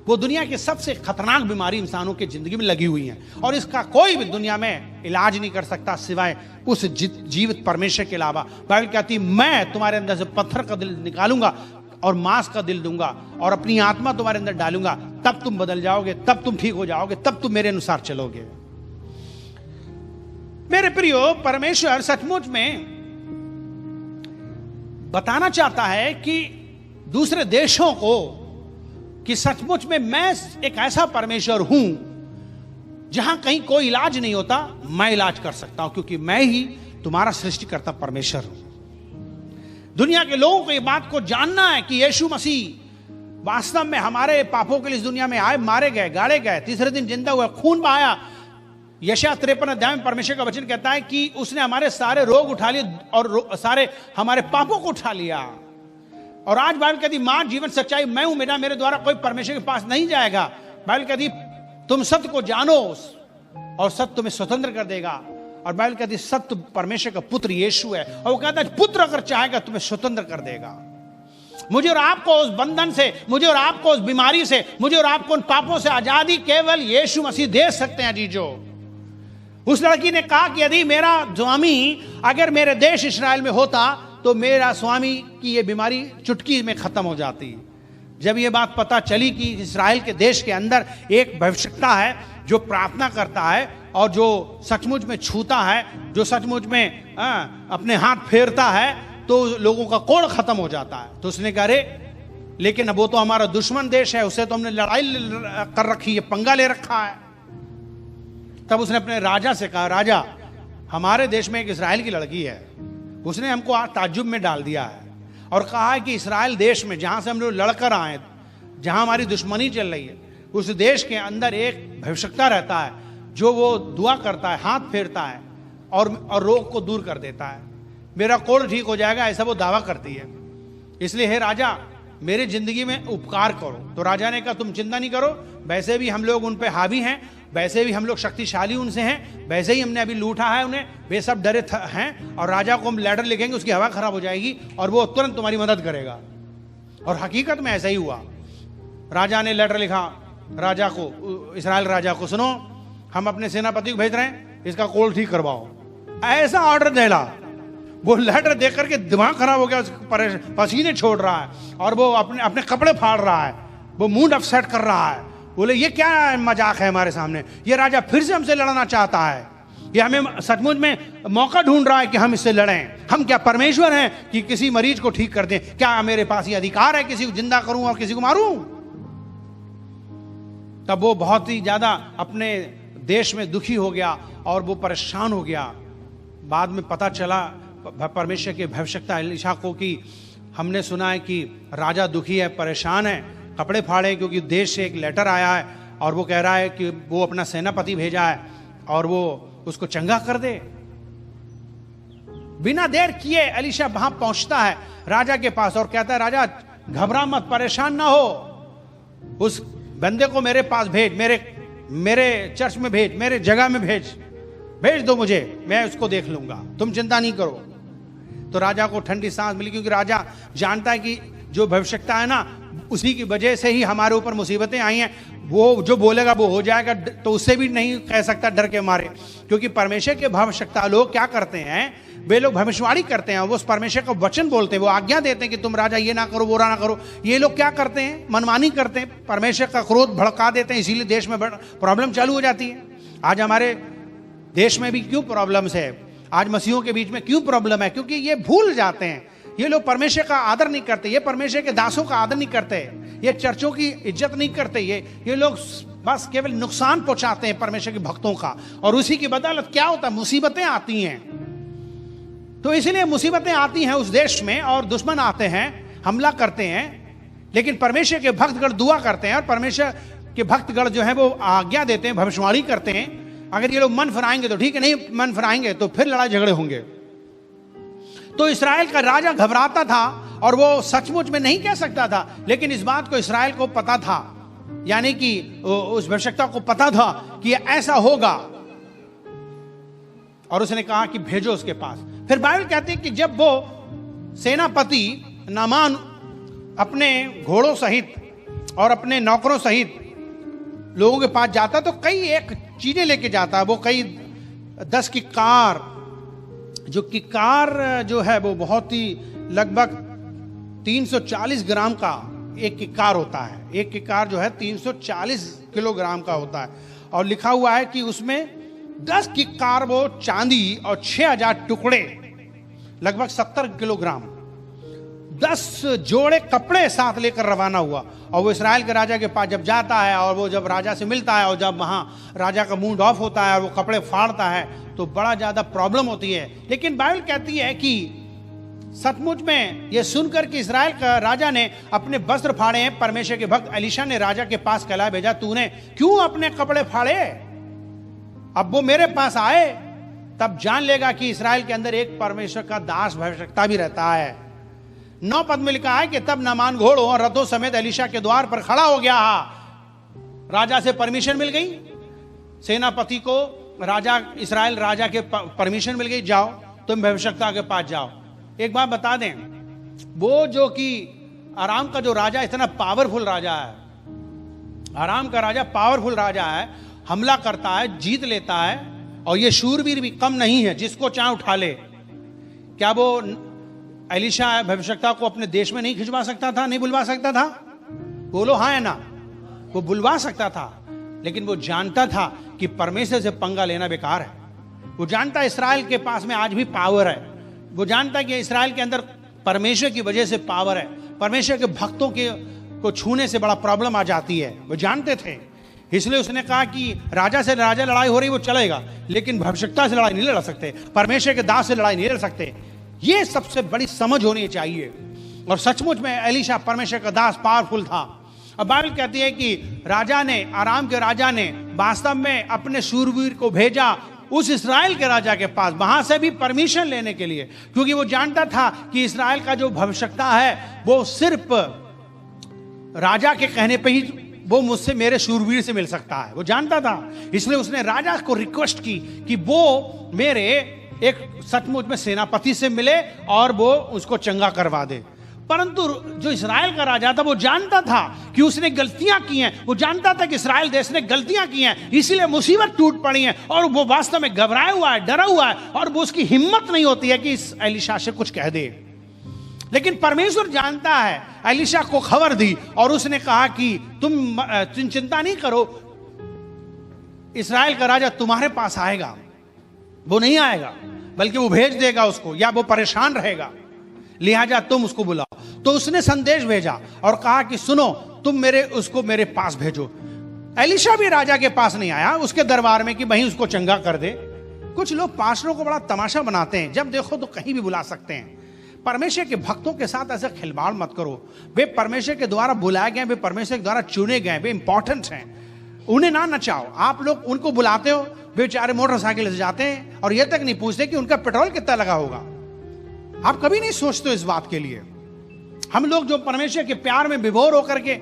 वो दुनिया की सबसे खतरनाक बीमारी इंसानों की जिंदगी में लगी हुई है, और इसका कोई भी दुनिया में इलाज नहीं कर सकता सिवाय उस जीवित परमेश्वर के अलावा। बाइबल कहती है, मैं तुम्हारे अंदर से पत्थर का दिल निकालूंगा और मांस का दिल दूंगा और अपनी आत्मा तुम्हारे अंदर डालूंगा, तब तुम बदल जाओगे, तब तुम ठीक हो जाओगे, तब तुम मेरे अनुसार चलोगे। मेरे प्रियो, परमेश्वर सचमुच में बताना चाहता है कि दूसरे देशों को कि सचमुच में मैं एक ऐसा परमेश्वर हूं जहां कहीं कोई इलाज नहीं होता, मैं इलाज कर सकता हूं, क्योंकि मैं ही तुम्हारा सृष्टिकर्ता परमेश्वर हूं। दुनिया के लोगों को यह बात को जानना है कि यीशु मसीह वास्तव में हमारे पापों के लिए इस दुनिया में आए, मारे गए, गाड़े गए, तीसरे दिन जिंदा हुआ, खून बहाया। यशायाह 53 अध्याय में परमेश्वर का वचन कहता है कि उसने हमारे सारे रोग उठा लिए और सारे हमारे पापों को उठा लिया। और आज बाइबल कहती, मां जीवन सच्चाई मैं हूं, मेरे द्वारा कोई परमेश्वर के पास नहीं जाएगा। बाइबल कहती, तुम सत्य को जानो और सत्य तुम्हें स्वतंत्र कर देगा। और बाइबल कहती, सत्य परमेश्वर का पुत्र यीशु है, और वो कहता है पुत्र अगर चाहेगा तुम्हें स्वतंत्र कर देगा। मुझे और आपको उस बंधन से, मुझे और आपको उस बीमारी से, मुझे और आपको उन पापों से आजादी केवल यीशु मसीह दे सकते हैं। जीजो, उस लड़की ने कहा कि यदि मेरा स्वामी अगर मेरे देश इस्राएल में होता तो मेरा स्वामी की ये बीमारी चुटकी में खत्म हो जाती। जब ये बात पता चली कि इस्राएल के देश के अंदर एक भविष्यवक्ता है जो प्रार्थना करता है और जो सचमुच में छूता है, जो सचमुच में अपने हाथ फेरता है, तो लोगों का कोढ़ खत्म हो जाता है। तो उसने कहा, अरे लेकिन अब वो तो हमारा दुश्मन देश है, उससे तो हमने लड़ाई कर रखी है, पंगा ले रखा है। तब उसने अपने राजा से कहा, राजा हमारे देश में एक इस्राएल की लड़की है, उसने हमको आज ताज्जुब में डाल दिया है और कहा है कि इस्राएल देश में जहां से हम लोग लड़कर आए, जहां हमारी दुश्मनी चल रही है, उस देश के अंदर एक भविष्यवक्ता रहता है जो वो दुआ करता है, हाथ फेरता है और रोग को दूर कर देता है, मेरा कोढ़ ठीक हो जाएगा, ऐसा वो दावा करती है। इसलिए हे राजा मेरी जिंदगी में उपकार करो। तो राजा ने कहा, तुम चिंता नहीं करो, वैसे भी हम लोग उन पे हावी हैं, वैसे भी हम लोग शक्तिशाली उनसे हैं, वैसे ही हमने अभी लूटा है उन्हें, वे सब डरे हैं, और राजा को हम लेटर लिखेंगे, उसकी हवा खराब हो जाएगी और वो तुरंत तुम्हारी मदद करेगा। और हकीकत में ऐसा ही हुआ। राजा ने लेटर लिखा राजा को, इस्राएल राजा को, सुनो हम अपने सेनापति को भेज रहे हैं, इसका कोढ़ ठीक करवाओ। ऐसा ऑर्डर देला, वो लेटर देख करके दिमाग खराब हो गया, पसीने छोड़ रहा है और वो अपने कपड़े फाड़ रहा है, वो मूड अपसेट कर रहा है। बोले ये क्या मजाक है हमारे सामने, ये राजा फिर से हमसे लड़ना चाहता है, ये हमें सचमुच में मौका ढूंढ रहा है कि हम इससे लड़ें। हम क्या परमेश्वर हैं कि किसी मरीज को ठीक कर दें? क्या मेरे पास ये अधिकार है किसी को जिंदा करूं और किसी को मारूं? तब वो बहुत ही ज्यादा अपने देश में दुखी हो गया और वो परेशान हो गया। बाद में पता चला परमेश्वर के भविष्यवक्ता एलीशा को कि हमने सुना है कि राजा दुखी है, परेशान है, कपड़े फाड़े, क्योंकि देश से एक लेटर आया है और वो कह रहा है कि वो अपना सेनापति भेजा है और वो उसको चंगा कर दे। बिना देर किए एलीशा वहां पहुंचता है राजा के पास और कहता है, राजा घबरा मत, परेशान ना हो, उस बंदे को मेरे पास भेज, मेरे चर्च में भेज, मेरे जगह में भेज दो मुझे, मैं उसको देख लूंगा, तुम चिंता नहीं करो। तो राजा को ठंडी सांस मिली, क्योंकि राजा जानता है कि जो भविष्यवक्ता है ना, उसी की वजह से ही हमारे ऊपर मुसीबतें आई हैं, वो जो बोलेगा वो हो जाएगा, तो उससे भी नहीं कह सकता डर के मारे। क्योंकि परमेश्वर के भविष्यवक्ता लोग क्या करते हैं, वे लोग भविष्यवाणी करते हैं, वो उस परमेश्वर का वचन बोलते हैं, वो आज्ञा देते हैं कि तुम राजा ये ना करो, वो ना करो। ये लोग क्या करते हैं, मनमानी करते हैं, परमेश्वर का क्रोध भड़का देते हैं, इसीलिए देश में प्रॉब्लम चालू हो जाती है। आज हमारे देश में भी क्यों प्रॉब्लम्स है, आज मसीहों के बीच में क्यों प्रॉब्लम है, क्योंकि ये भूल जाते हैं, ये लोग परमेश्वर का आदर नहीं करते, ये परमेश्वर के दासों का आदर नहीं करते, ये चर्चों की इज्जत नहीं करते, ये लोग बस केवल नुकसान पहुंचाते हैं परमेश्वर के भक्तों का, और उसी की बदौलत क्या होता है, मुसीबतें आती हैं। तो इसलिए मुसीबतें आती हैं उस देश में, और दुश्मन आते हैं, हमला करते हैं, लेकिन परमेश्वर के भक्तगण दुआ करते हैं, और परमेश्वर के भक्तगण जो है वो आज्ञा देते हैं, भविष्यवाणी करते हैं। अगर ये लोग मन फिराएंगे तो ठीक है, नहीं मन फिराएंगे तो फिर लड़ाई झगड़े होंगे। तो इस्राएल का राजा घबराता था, और वो सचमुच में नहीं कह सकता था, लेकिन इस बात को इस्राएल को पता था, यानी कि उस भविष्यवक्ता को पता था कि ऐसा होगा, और उसने कहा कि भेजो उसके पास। फिर बाइबल कहती है कि जब वो सेनापति नामान अपने घोड़ों सहित और अपने नौकरों सहित लोगों के पास जाता, तो कई एक चीजें लेके जाता। वो कई 10 की कार, जो की कार जो है वो बहुत ही लगभग 340 ग्राम का एक की कार होता है। एक की कार जो है 340 किलोग्राम का होता है, और लिखा हुआ है कि उसमें 10 की कार वो चांदी और 6000 टुकड़े लगभग 70 किलोग्राम, 10 जोड़े कपड़े साथ लेकर रवाना हुआ। और वो इस्राएल के राजा के पास जब जाता है, और वो जब राजा से मिलता है, और जब वहां राजा का मूड ऑफ होता है और वो कपड़े फाड़ता है, तो बड़ा ज्यादा प्रॉब्लम होती है। लेकिन बाइबल कहती है कि सचमुच में ये सुनकर कि इस्राएल का राजा ने अपने वस्त्र फाड़े हैं, परमेश्वर के भक्त एलीशा ने राजा के पास कहला भेजा, तूने क्यों अपने कपड़े फाड़े, अब वो मेरे पास आए तब जान लेगा कि इस्राएल के अंदर एक परमेश्वर का दास भविष्यवक्ता भी रहता है। 9 पद में लिखा है कि तब नामान घोड़ों और रथों समेत एलीशा के द्वार पर खड़ा हो गया। राजा से परमिशन मिल गई, सेनापति को राजा इस्राएल राजा के परमिशन मिल गई, जाओ तुम भविष्यवक्ता के पास जाओ। एक बात बता दें, वो जो कि आराम का जो राजा इतना पावरफुल राजा है, आराम का राजा पावरफुल राजा है, हमला करता है, जीत लेता है, और ये शूरवीर भी कम नहीं है, जिसको चाहे उठा ले। क्या वो एलीशा भविष्यवक्ता को अपने देश में नहीं खिंचवा सकता था, नहीं बुलवा सकता था? बोलो हाँ है ना, वो बुलवा सकता था, लेकिन वो जानता था कि परमेश्वर से पंगा लेना बेकार है। वो जानता है इस्राएल के पास में आज भी पावर है, वो जानता है कि इस्राएल के अंदर परमेश्वर की वजह से पावर है, परमेश्वर के भक्तों के को छूने से बड़ा प्रॉब्लम आ जाती है, वो जानते थे। इसलिए उसने कहा कि राजा से राजा लड़ाई हो रही वो चलेगा, लेकिन भविष्यवक्ता से लड़ाई नहीं लड़ सकते, परमेश्वर के दास से लड़ाई नहीं लड़ सकते। ये सबसे बड़ी समझ होनी चाहिए। और सचमुच में एलीशा परमेश्वर का दास पावरफुल था। अब बाइबल कहती है कि राजा ने, आराम के राजा ने वास्तव में अपने शूरवीर को भेजा उस इस्राएल के राजा के पास, वहां से भी परमिशन लेने के लिए, क्योंकि वो जानता था कि इस्राएल का जो भविष्यवक्ता है वो सिर्फ राजा के कहने पे ही वो मुझसे, मेरे शूरवीर से मिल सकता है, वो जानता था। इसलिए उसने राजा को रिक्वेस्ट की कि वो मेरे एक सचमुच में सेनापति से मिले और वो उसको चंगा करवा दे। परंतु जो इस्राएल का राजा था वो जानता था कि उसने गलतियां की हैं, वो जानता था कि इस्राएल देश ने गलतियां की हैं, इसीलिए मुसीबत टूट पड़ी है, और वो वास्तव में घबराया हुआ है, डरा हुआ है, और वो उसकी हिम्मत नहीं होती है कि इस एलीशा से कुछ कह दे। लेकिन परमेश्वर जानता है, एलीशा को खबर दी और उसने कहा कि तुम चिंता नहीं करो, इस्राएल का राजा तुम्हारे पास आएगा। वो नहीं आएगा, बल्कि वो भेज देगा उसको, या वो परेशान रहेगा, लिहाजा तुम उसको बुलाओ। तो उसने संदेश भेजा और कहा कि सुनो, तुम उसको मेरे पास भेजो। एलीशा भी राजा के पास नहीं आया उसके दरबार में कि वहीं उसको चंगा कर दे, कुछ लोग पास्टरों को बड़ा तमाशा बनाते हैं, जब देखो तो कहीं भी बुला सकते हैं। परमेश्वर के भक्तों के साथ ऐसा खिलवाड़ मत करो। वे परमेश्वर के द्वारा बुलाए गए, वे परमेश्वर के द्वारा चुने गए, वे इंपॉर्टेंट हैं, उन्हें ना नचाओ। आप लोग उनको बुलाते हो, बेचारे मोटरसाइकिल से जाते हैं और यह तक नहीं पूछते कि उनका पेट्रोल कितना लगा होगा। आप कभी नहीं सोचते इस बात के लिए। हम लोग जो परमेश्वर के प्यार में विभोर होकर के,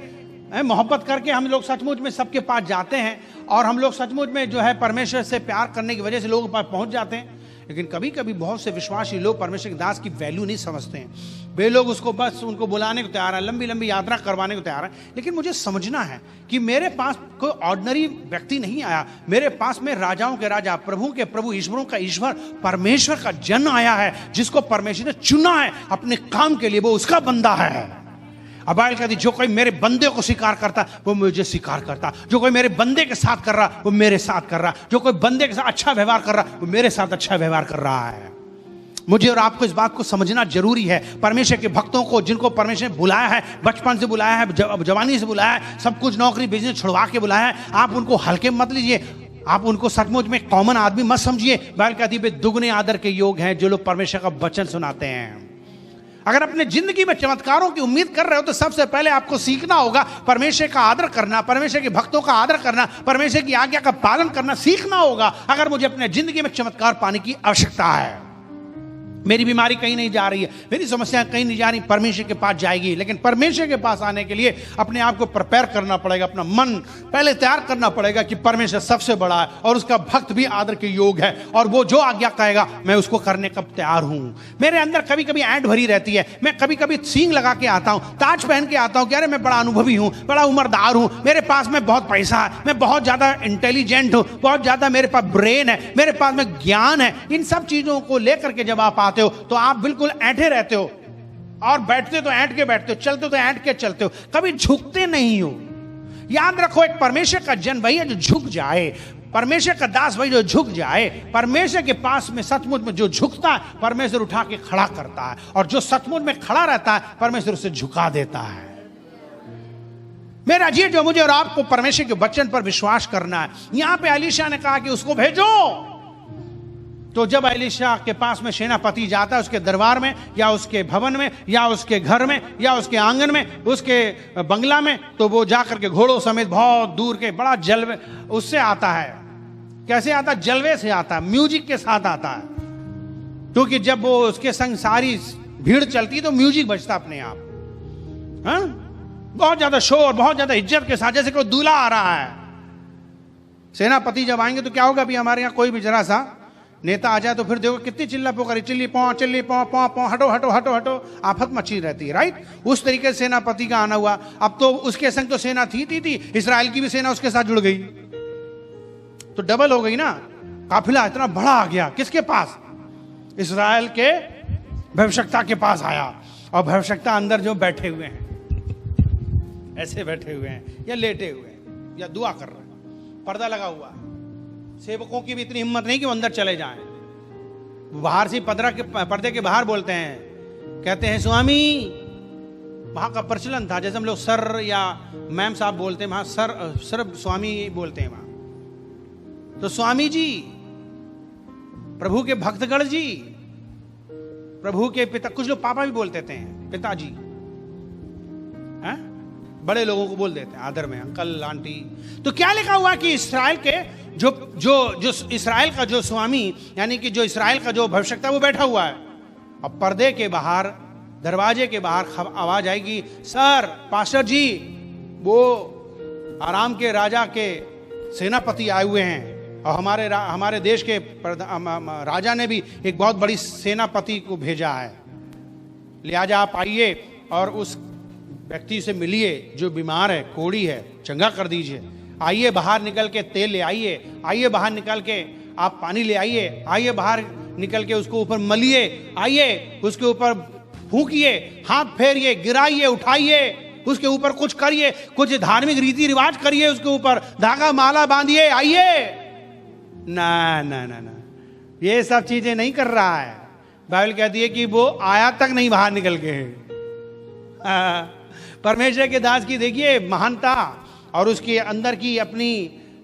मोहब्बत करके हम लोग सचमुच में सबके पास जाते हैं और हम लोग सचमुच में जो है परमेश्वर से प्यार करने की वजह से लोगों के पास पहुंच जाते हैं। लेकिन कभी कभी बहुत से विश्वासी लोग परमेश्वर के दास की वैल्यू नहीं समझते हैं। वे लोग उसको बस उनको बुलाने को तैयार है, लंबी लंबी यात्रा करवाने को तैयार है। लेकिन मुझे समझना है कि मेरे पास कोई ऑर्डिनरी व्यक्ति नहीं आया, मेरे पास में राजाओं के राजा, प्रभु के प्रभु, ईश्वरों का ईश्वर, परमेश्वर का जन आया है, जिसको परमेश्वर ने चुना है अपने काम के लिए। वो उसका बंदा है। अबाइल कहती, जो कोई मेरे बंदे को स्वीकार करता वो मुझे स्वीकार करता, जो कोई मेरे बंदे के साथ कर रहा वो मेरे साथ कर रहा, जो कोई बंदे के साथ अच्छा व्यवहार कर रहा वो मेरे साथ अच्छा व्यवहार कर रहा है। मुझे और आपको इस बात को समझना जरूरी है। परमेश्वर के भक्तों को, जिनको परमेश्वर ने बुलाया है, बचपन से बुलाया है, जवानी से बुलाया है, सब कुछ नौकरी बिजनेस छुड़वा के बुलाया है, आप उनको हल्के मत लीजिए। आप उनको सचमुच में कॉमन आदमी मत समझिए। बाइबल कहती है वे दुगने आदर के योग हैं जो लोग परमेश्वर का वचन सुनाते हैं। अगर अपने जिंदगी में चमत्कारों की उम्मीद कर रहे हो तो सबसे पहले आपको सीखना होगा परमेश्वर का आदर करना, परमेश्वर के भक्तों का आदर करना, परमेश्वर की आज्ञा का पालन करना सीखना होगा। अगर मुझे अपने जिंदगी में चमत्कार पाने की आवश्यकता है। मेरी बीमारी कहीं नहीं जा रही है, मेरी समस्या कहीं नहीं जा रही, परमेश्वर के पास जाएगी। लेकिन परमेश्वर के पास आने के लिए अपने आप को प्रिपेयर करना पड़ेगा, अपना मन पहले तैयार करना पड़ेगा कि परमेश्वर सबसे बड़ा है और उसका भक्त भी आदर के योग है और वो जो आज्ञा कहेगा मैं उसको करने का तैयार हूं। मेरे अंदर कभी कभी ऐंठ भरी रहती है, मैं कभी कभी सींग लगा के आता हूं, ताज पहन के आता हूं कि अरे मैं बड़ा अनुभवी हूं, बड़ा उम्रदार हूं, मेरे पास में बहुत पैसा है, मैं बहुत ज्यादा इंटेलिजेंट हूं, बहुत ज्यादा मेरे पास ब्रेन है, मेरे पास में ज्ञान है। इन सब चीजों को लेकर के जब आप आते हो तो आप बिल्कुल ऐंठे रहते हो और बैठते तो ऐंठ के बैठते हो, चलते तो ऐंठ के चलते हो, कभी झुकते नहीं हो। याद रखो, एक परमेश्वर का जन वही है जो झुक जाए, परमेश्वर का दास वही जो झुक जाए। परमेश्वर के पास में सचमुच में जो झुकता है परमेश्वर उठा के खड़ा करता है और जो सचमुच में खड़ा रहता है परमेश्वर उसे झुका देता है। मेरा जी, जो मुझे और आपको परमेश्वर के वचन पर विश्वास करना है। यहां पे एलीशा ने कहा कि उसको भेजो। तो जब एलीशा के पास में सेनापति जाता है उसके दरबार में या उसके भवन में या उसके घर में या उसके आंगन में, उसके बंगला में, तो वो जाकर के घोड़ों समेत बहुत दूर के बड़ा जलवे उससे आता है। कैसे आता है? जलवे से आता है, म्यूजिक के साथ आता है। क्योंकि जब वो उसके संग सारी भीड़ चलती तो म्यूजिक बजता अपने आप। हाँ, बहुत ज्यादा शोर, बहुत ज्यादा इज्जत के साथ, जैसे कोई दूल्हा आ रहा है। सेनापति जब आएंगे तो क्या होगा? अभी हमारे यहाँ कोई भी जरा सा नेता आ जाए तो फिर देखो कितनी चिल्ला पुकारी, चिल्ली पौ पौ, हटो हटो हटो हटो, आफत मची रहती है। राइट, उस तरीके से सेनापति का आना हुआ। अब तो उसके संग तो सेना थी, इस्राएल की भी सेना उसके साथ जुड़ गई, तो डबल हो गई ना। काफिला इतना बड़ा आ गया, किसके पास? इस्राएल के भविष्यवक्ता के पास आया। और भविष्यवक्ता अंदर जो बैठे हुए हैं, ऐसे बैठे हुए हैं या लेटे हुए हैं या दुआ कर रहे हैं, पर्दा लगा हुआ है। सेवकों की भी इतनी हिम्मत नहीं कि वो अंदर चले जाएं। बाहर से पर्दे के बाहर बोलते हैं, कहते हैं स्वामी। वहां का प्रचलन था, जैसे हम लोग सर या मैम साहब बोलते हैं, वहां सर स्वामी बोलते हैं वहां। तो स्वामी जी, प्रभु के भक्तगण जी, प्रभु के पिता, कुछ लोग पापा भी बोल देते हैं, पिताजी, बड़े लोगों को बोल देते हैं आदर में, अंकल आंटी। तो क्या लिखा हुआ कि इस्राएल के जो इस्राएल का जो स्वामी, यानी कि जो इस्राएल का जो भविष्यवक्ता, वो बैठा हुआ है। अब पर्दे के बाहर, दरवाजे के बाहर आवाज आएगी, सर, पास्टर जी, वो आराम के राजा के सेनापति आए हुए हैं और हमारे देश के राजा ने भी एक बहुत बड़ी सेनापति को भेजा है, लिहाजा आप आइए और उस व्यक्ति से मिलिए जो बीमार है, कोढ़ी है, चंगा कर दीजिए। आइए बाहर निकल के तेल ले आइए, आइए बाहर निकल के आप पानी ले आइए, आइए बाहर निकल के उसको ऊपर मलिए, आइए उसके ऊपर फूंकिए, हाथ फेरिए, गिराइए, उठाइए, उसके ऊपर कुछ करिए, कुछ धार्मिक रीति रिवाज करिए, उसके ऊपर धागा माला बांधिए, आइए। ना ना ना ना, ये सब चीजें नहीं कर रहा है। बाइबल कहती है कि वो आया तक नहीं बाहर निकल के। परमेश्वर के दास की देखिए महानता और उसके अंदर की अपनी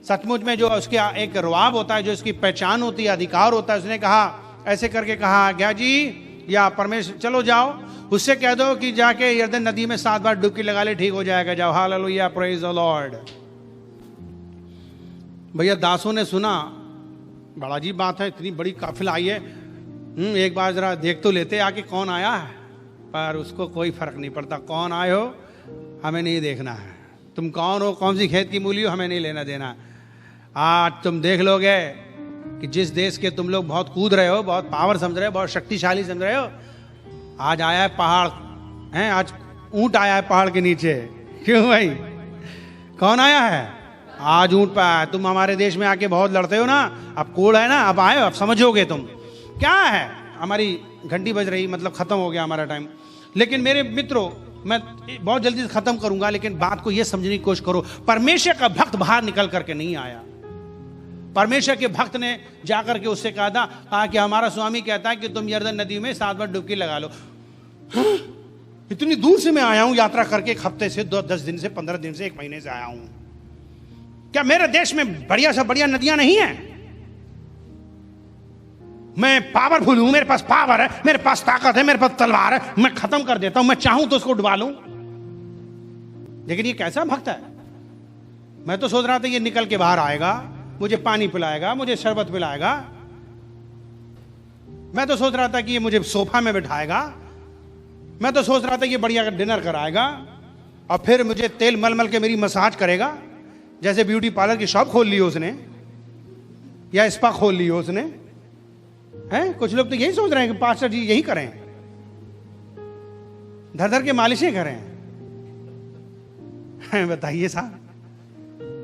सचमुच में जो उसके एक रुआब होता है, जो उसकी पहचान होती है, अधिकार होता है, उसने कहा, ऐसे करके कहा, क्या जी या परमेश्वर, चलो जाओ उससे कह दो कि जाके यरदन नदी में 7 बार डुबकी लगा ले, ठीक हो जाएगा, जाओ, हालेलुया, प्रेज द लॉर्ड। भैया दासों ने सुना, बड़ा अजीब बात है, इतनी बड़ी काफिला आई है, एक बार जरा देख तो लेते आके कौन आया है, पर उसको कोई फर्क नहीं पड़ता, कौन आए हो हमें नहीं देखना है, तुम कौन हो, कौन सी खेत की मूली हो, हमें नहीं लेना देना। आज तुम देख लोगे कि जिस देश के तुम लोग बहुत कूद रहे हो, बहुत पावर समझ रहे हो, बहुत शक्तिशाली समझ रहे हो, आज आया है पहाड़ हैं, आज ऊंट आया है पहाड़ के नीचे। क्यों भाई, कौन आया है? आज ऊंट पे आया। तुम हमारे देश में आके बहुत लड़ते हो ना, अब कोड़ है ना, अब आए, अब समझोगे तुम क्या है। हमारी घंटी बज रही, मतलब खत्म हो गया हमारा टाइम। लेकिन मेरे मित्रों, मैं बहुत जल्दी से खत्म करूंगा, लेकिन बात को यह समझने की कोशिश करो, परमेश्वर का भक्त बाहर निकल करके नहीं आया। परमेश्वर के भक्त ने जाकर के उससे कहा कि हमारा स्वामी कहता है कि तुम यरदन नदी में 7 बार डुबकी लगा लो। इतनी दूर से मैं आया हूं यात्रा करके, 1 हफ्ते से, 10 दिन से, 15 दिन से, 1 महीने से आया हूं। क्या मेरे देश में बढ़िया से बढ़िया नदियां नहीं है? मैं पावरफुल हूं, मेरे पास पावर है, मेरे पास ताकत है, मेरे पास तलवार है, मैं खत्म कर देता हूं, मैं चाहूं तो उसको डुबा लूं। लेकिन ये कैसा भक्त है? मैं तो सोच रहा था ये निकल के बाहर आएगा, मुझे पानी पिलाएगा, मुझे शरबत पिलाएगा, मैं तो सोच रहा था कि ये मुझे सोफा में बिठाएगा, मैं तो सोच रहा था ये बढ़िया डिनर कराएगा, और फिर मुझे तेल मल मल के मेरी मसाज करेगा, जैसे ब्यूटी पार्लर की शॉप खोल ली हो उसने, या स्पा खोल ली हो उसने, हैं? कुछ लोग तो यही सोच रहे हैं कि पास्टर जी यही करें, धर धर के मालिशें करें। बताइए साहब,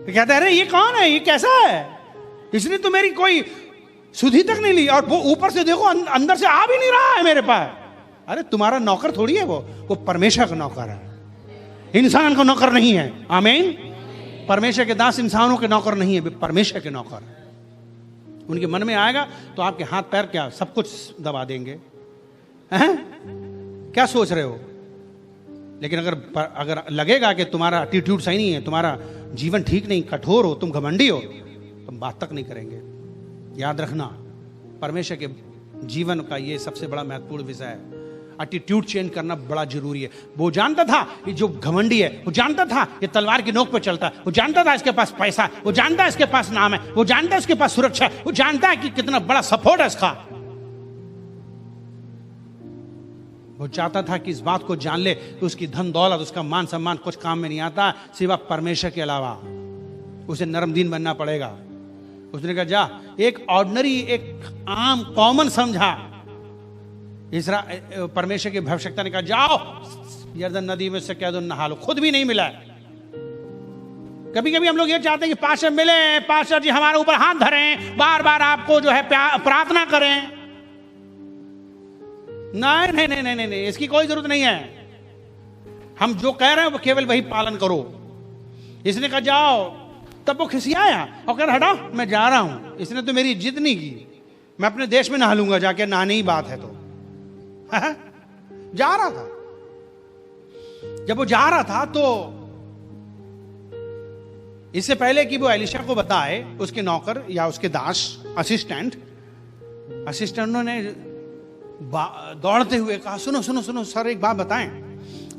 कहते हैं अरे ये कौन है, ये कैसा है, इसने तो मेरी कोई सुधि तक नहीं ली, और वो ऊपर से देखो अंदर से आ भी नहीं रहा है मेरे पास। अरे तुम्हारा नौकर थोड़ी है वो परमेश्वर का नौकर है, इंसान का नौकर नहीं है। आमीन। परमेश्वर के दास इंसानों के नौकर नहीं है, परमेश्वर के नौकर। उनके मन में आएगा तो आपके हाथ पैर क्या सब कुछ दबा देंगे, हैं? क्या सोच रहे हो? लेकिन अगर लगेगा कि तुम्हारा एटीट्यूड सही नहीं है, तुम्हारा जीवन ठीक नहीं, कठोर हो, तुम घमंडी हो, तुम बात तक नहीं करेंगे। याद रखना, परमेश्वर के जीवन का ये सबसे बड़ा महत्वपूर्ण विषय है। एटीट्यूड चेंज करना बड़ा जरूरी है। वो जानता था ये जो घमंडी है, वो जानता था ये तलवार की नोक पे चलता है, वो जानता था इसके पास पैसा है, वो जानता है इसके पास नाम है, वो जानता है इसके पास सुरक्षा है, वो जानता है कि कितना बड़ा सपोर्ट है इसका। वो चाहता था कि इस बात को जान ले कि उसकी धन दौलत, उसका मान सम्मान कुछ काम में नहीं आता सिवा परमेश्वर के अलावा। उसे नरम दीन बनना पड़ेगा। उसने कहा जा, एक ऑर्डिनरी, एक आम कॉमन समझा। परमेश्वर की भविष्यता ने कहा जाओ यरदन नदी में से कह दो नहा लो, खुद भी नहीं मिला। कभी कभी हम लोग ये चाहते हैं कि पास्टर मिले, पास्टर जी हमारे ऊपर हाथ धरें, बार बार आपको जो है प्रार्थना करें। नहीं नहीं नहीं नहीं नहीं, इसकी कोई जरूरत नहीं है। हम जो कह रहे हैं वो केवल वही पालन करो। इसने कहा जाओ, तब वो खिसियाया और कह रहा हटाओ, मैं जा रहा हूं। इसने तो मेरी जिद नहीं की, मैं अपने देश में नहा लूंगा जाके, नहाने ही बात है तो। जा रहा था। जब वो जा रहा था तो इससे पहले कि वो एलिशा को बताए, उसके नौकर या उसके दास, असिस्टेंटों ने दौड़ते हुए कहा सुनो सुनो सुनो सर, एक बात बताएं,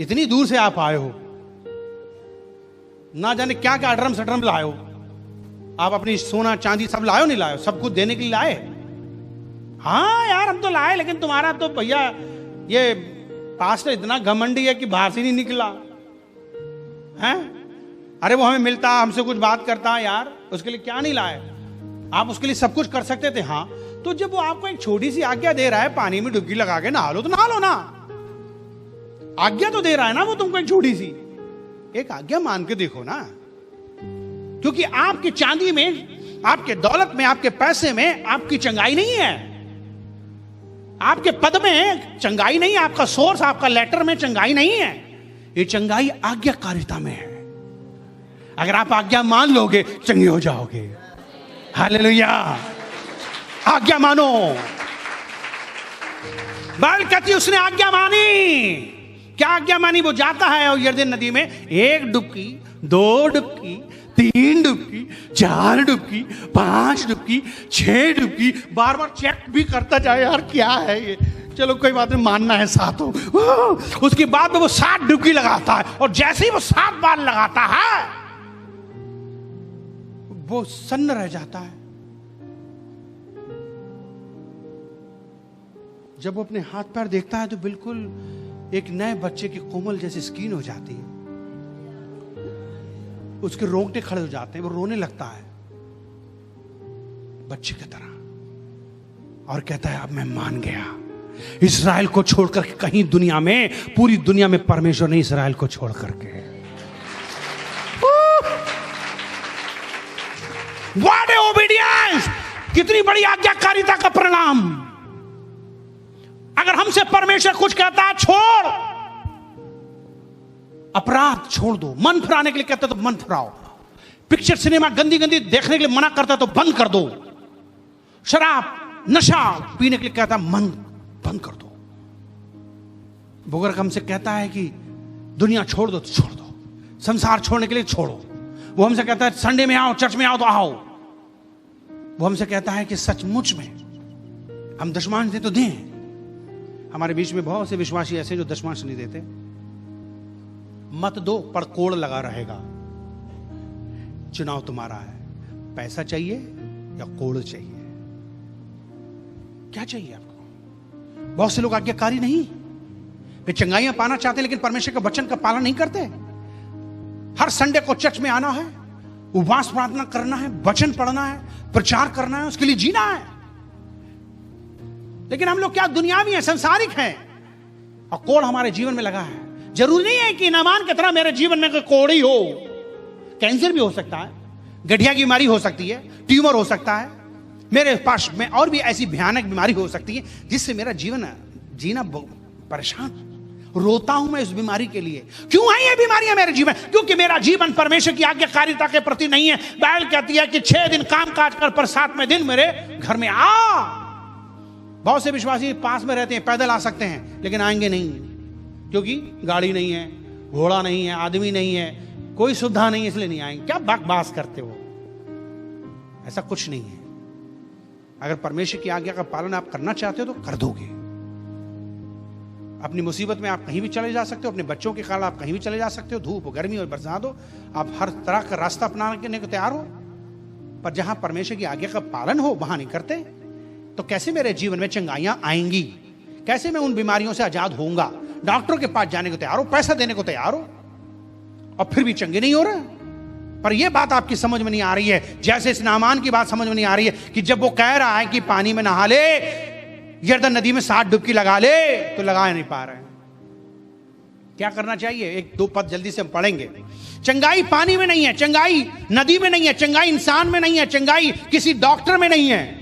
इतनी दूर से आप आए हो, ना जाने क्या क्या अडरम सडरम लाए हो, आप अपनी सोना चांदी सब लाए हो, नहीं लाए हो? सब कुछ देने के लिए लाए? हाँ यार हम तो लाए, लेकिन तुम्हारा तो भैया ये पास्टर इतना घमंडी है कि बाहर से नहीं निकला है। अरे वो हमें मिलता, हमसे कुछ बात करता यार, उसके लिए क्या नहीं लाए? आप उसके लिए सब कुछ कर सकते थे। हाँ, तो जब वो आपको एक छोटी सी आज्ञा दे रहा है, पानी में डुबकी लगा के नहा लो, तो नहा लो ना। आज्ञा तो दे रहा है ना वो तुमको, एक छोटी सी एक आज्ञा मान के देखो ना। क्योंकि आपकी चांदी में, आपके दौलत में, आपके पैसे में आपकी चंगाई नहीं है, आपके पद में चंगाई नहीं है, आपका सोर्स, आपका लेटर में चंगाई नहीं है। ये चंगाई आज्ञाकारिता में है। अगर आप आज्ञा मान लोगे चंगे हो जाओगे। हालेलुया। आज्ञा मानो। बाइबल कहती है उसने आज्ञा मानी। क्या आज्ञा मानी? वो जाता है और यरदन नदी में 1 डुबकी, 2 डुबकी, 3 डुबकी, 4 डुबकी, 5 डुबकी, 6 डुबकी, बार बार चेक भी करता जाए यार क्या है ये। चलो कोई बात नहीं, मानना है 7 हो। उसके बाद में वो 7 डुबकी लगाता है और जैसे ही वो 7 बार लगाता है वो सन्न रह जाता है। जब वो अपने हाथ पैर देखता है तो बिल्कुल एक नए बच्चे की कोमल जैसी स्किन हो जाती है, उसके रोंगटे खड़े हो जाते हैं, वो रोने लगता है बच्चे की तरह और कहता है अब मैं मान गया। इस्राएल को छोड़कर कहीं दुनिया में, पूरी दुनिया में परमेश्वर ने इस्राएल को छोड़ करके। What A obedience! कितनी बड़ी आज्ञाकारिता का परिणाम। अगर हमसे परमेश्वर कुछ कहता है छोड़, अपराध छोड़ दो, मन फिराने के लिए कहता है तो मन फिराओ, पिक्चर सिनेमा गंदी गंदी देखने के लिए मना करता है तो बंद कर दो, शराब नशा पीने के लिए कहता है मन बंद कर दो, बुगर हमसे कहता है कि दुनिया छोड़ दो तो छोड़ दो, संसार छोड़ने के लिए छोड़ो, वो हमसे कहता है संडे में आओ, चर्च में आओ तो आओ, वो हमसे कहता है कि सचमुच में हम दशमांश दें तो दें। हमारे बीच में बहुत से विश्वासी ऐसे जो दशमांश नहीं देते। मत दो पर कोड़ लगा रहेगा। चुनाव तुम्हारा है, पैसा चाहिए या कोड़ चाहिए, क्या चाहिए आपको? बहुत से लोग आज्ञाकारी नहीं, वे चंगाइयां पाना चाहते हैं लेकिन परमेश्वर के वचन का पालन नहीं करते। हर संडे को चर्च में आना है, उपवास प्रार्थना करना है, वचन पढ़ना है, प्रचार करना है, उसके लिए जीना है, लेकिन हम लोग क्या दुनियावी हैं, संसारिक हैं और कोड़ हमारे जीवन में लगा है। जरूरी नहीं है कि नामान की तरह मेरे जीवन में कोई कोड़ ही हो। कैंसर भी हो सकता है, गठिया की बीमारी हो सकती है, ट्यूमर हो सकता है, मेरे पास में और भी ऐसी भयानक बीमारी हो सकती है जिससे मेरा जीवन जीना परेशान। रोता हूं मैं इस बीमारी के लिए। क्यों है ये बीमारियां मेरे जीवन? क्योंकि मेरा जीवन परमेश्वर की आज्ञाकारिता के प्रति नहीं है। बाइबल कहती है कि 6 दिन काम काज कर पर 7वें दिन मेरे घर में आ। बहुत से विश्वासी पास में रहते हैं, पैदल आ सकते हैं लेकिन आएंगे नहीं, क्योंकि गाड़ी नहीं है, घोड़ा नहीं है, आदमी नहीं है, कोई सुविधा नहीं है, इसलिए नहीं आएंगे। क्या बकवास करते हो? ऐसा कुछ नहीं है। अगर परमेश्वर की आज्ञा का पालन आप करना चाहते हो तो कर दोगे। अपनी मुसीबत में आप कहीं भी चले जा सकते हो, अपने बच्चों के कारण आप कहीं भी चले जा सकते हो, धूप हो, गर्मी हो, बरसात हो, आप हर तरह का रास्ता अपनाने को तैयार हो। पर जहां परमेश्वर की आज्ञा का पालन हो वहां नहीं करते तो कैसे मेरे जीवन में चंगाइयां आएंगी? कैसे मैं उन बीमारियों से आजाद होऊंगा? डॉक्टर के पास जाने को तैयार हो, पैसा देने को तैयार हो और फिर भी चंगे नहीं हो रहे। पर यह बात आपकी समझ में नहीं आ रही है, जैसे इस नामान की बात समझ में नहीं आ रही है कि जब वो कह रहा है कि पानी में नहा ले, यरदन नदी में 7 डुबकी लगा ले, तो लगा नहीं पा रहे हैं। क्या करना चाहिए? 1-2 पद जल्दी से हम पढ़ेंगे। चंगाई पानी में नहीं है, चंगाई नदी में नहीं है, चंगाई इंसान में नहीं है, चंगाई किसी डॉक्टर में नहीं है,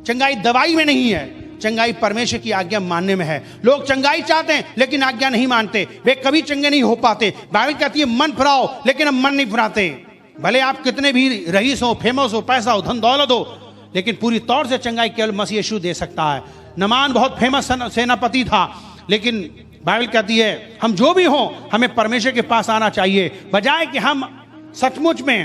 चंगाई दवाई में नहीं है, चंगाई परमेश्वर की आज्ञा मानने में है। लोग चंगाई चाहते हैं लेकिन आज्ञा नहीं मानते, वे कभी चंगे नहीं हो पाते। बाइबल कहती है मन फिराओ, लेकिन हम मन नहीं फिराते। भले आप कितने भी रईस हो, फेमस हो, पैसा हो, धन दौलत हो, लेकिन पूरी तौर से चंगाई केवल मसीह यीशु दे सकता है। नमान बहुत फेमस सेनापति था, लेकिन बाइबल कहती है हम जो भी हो हमें परमेश्वर के पास आना चाहिए, बजाय कि हम सचमुच में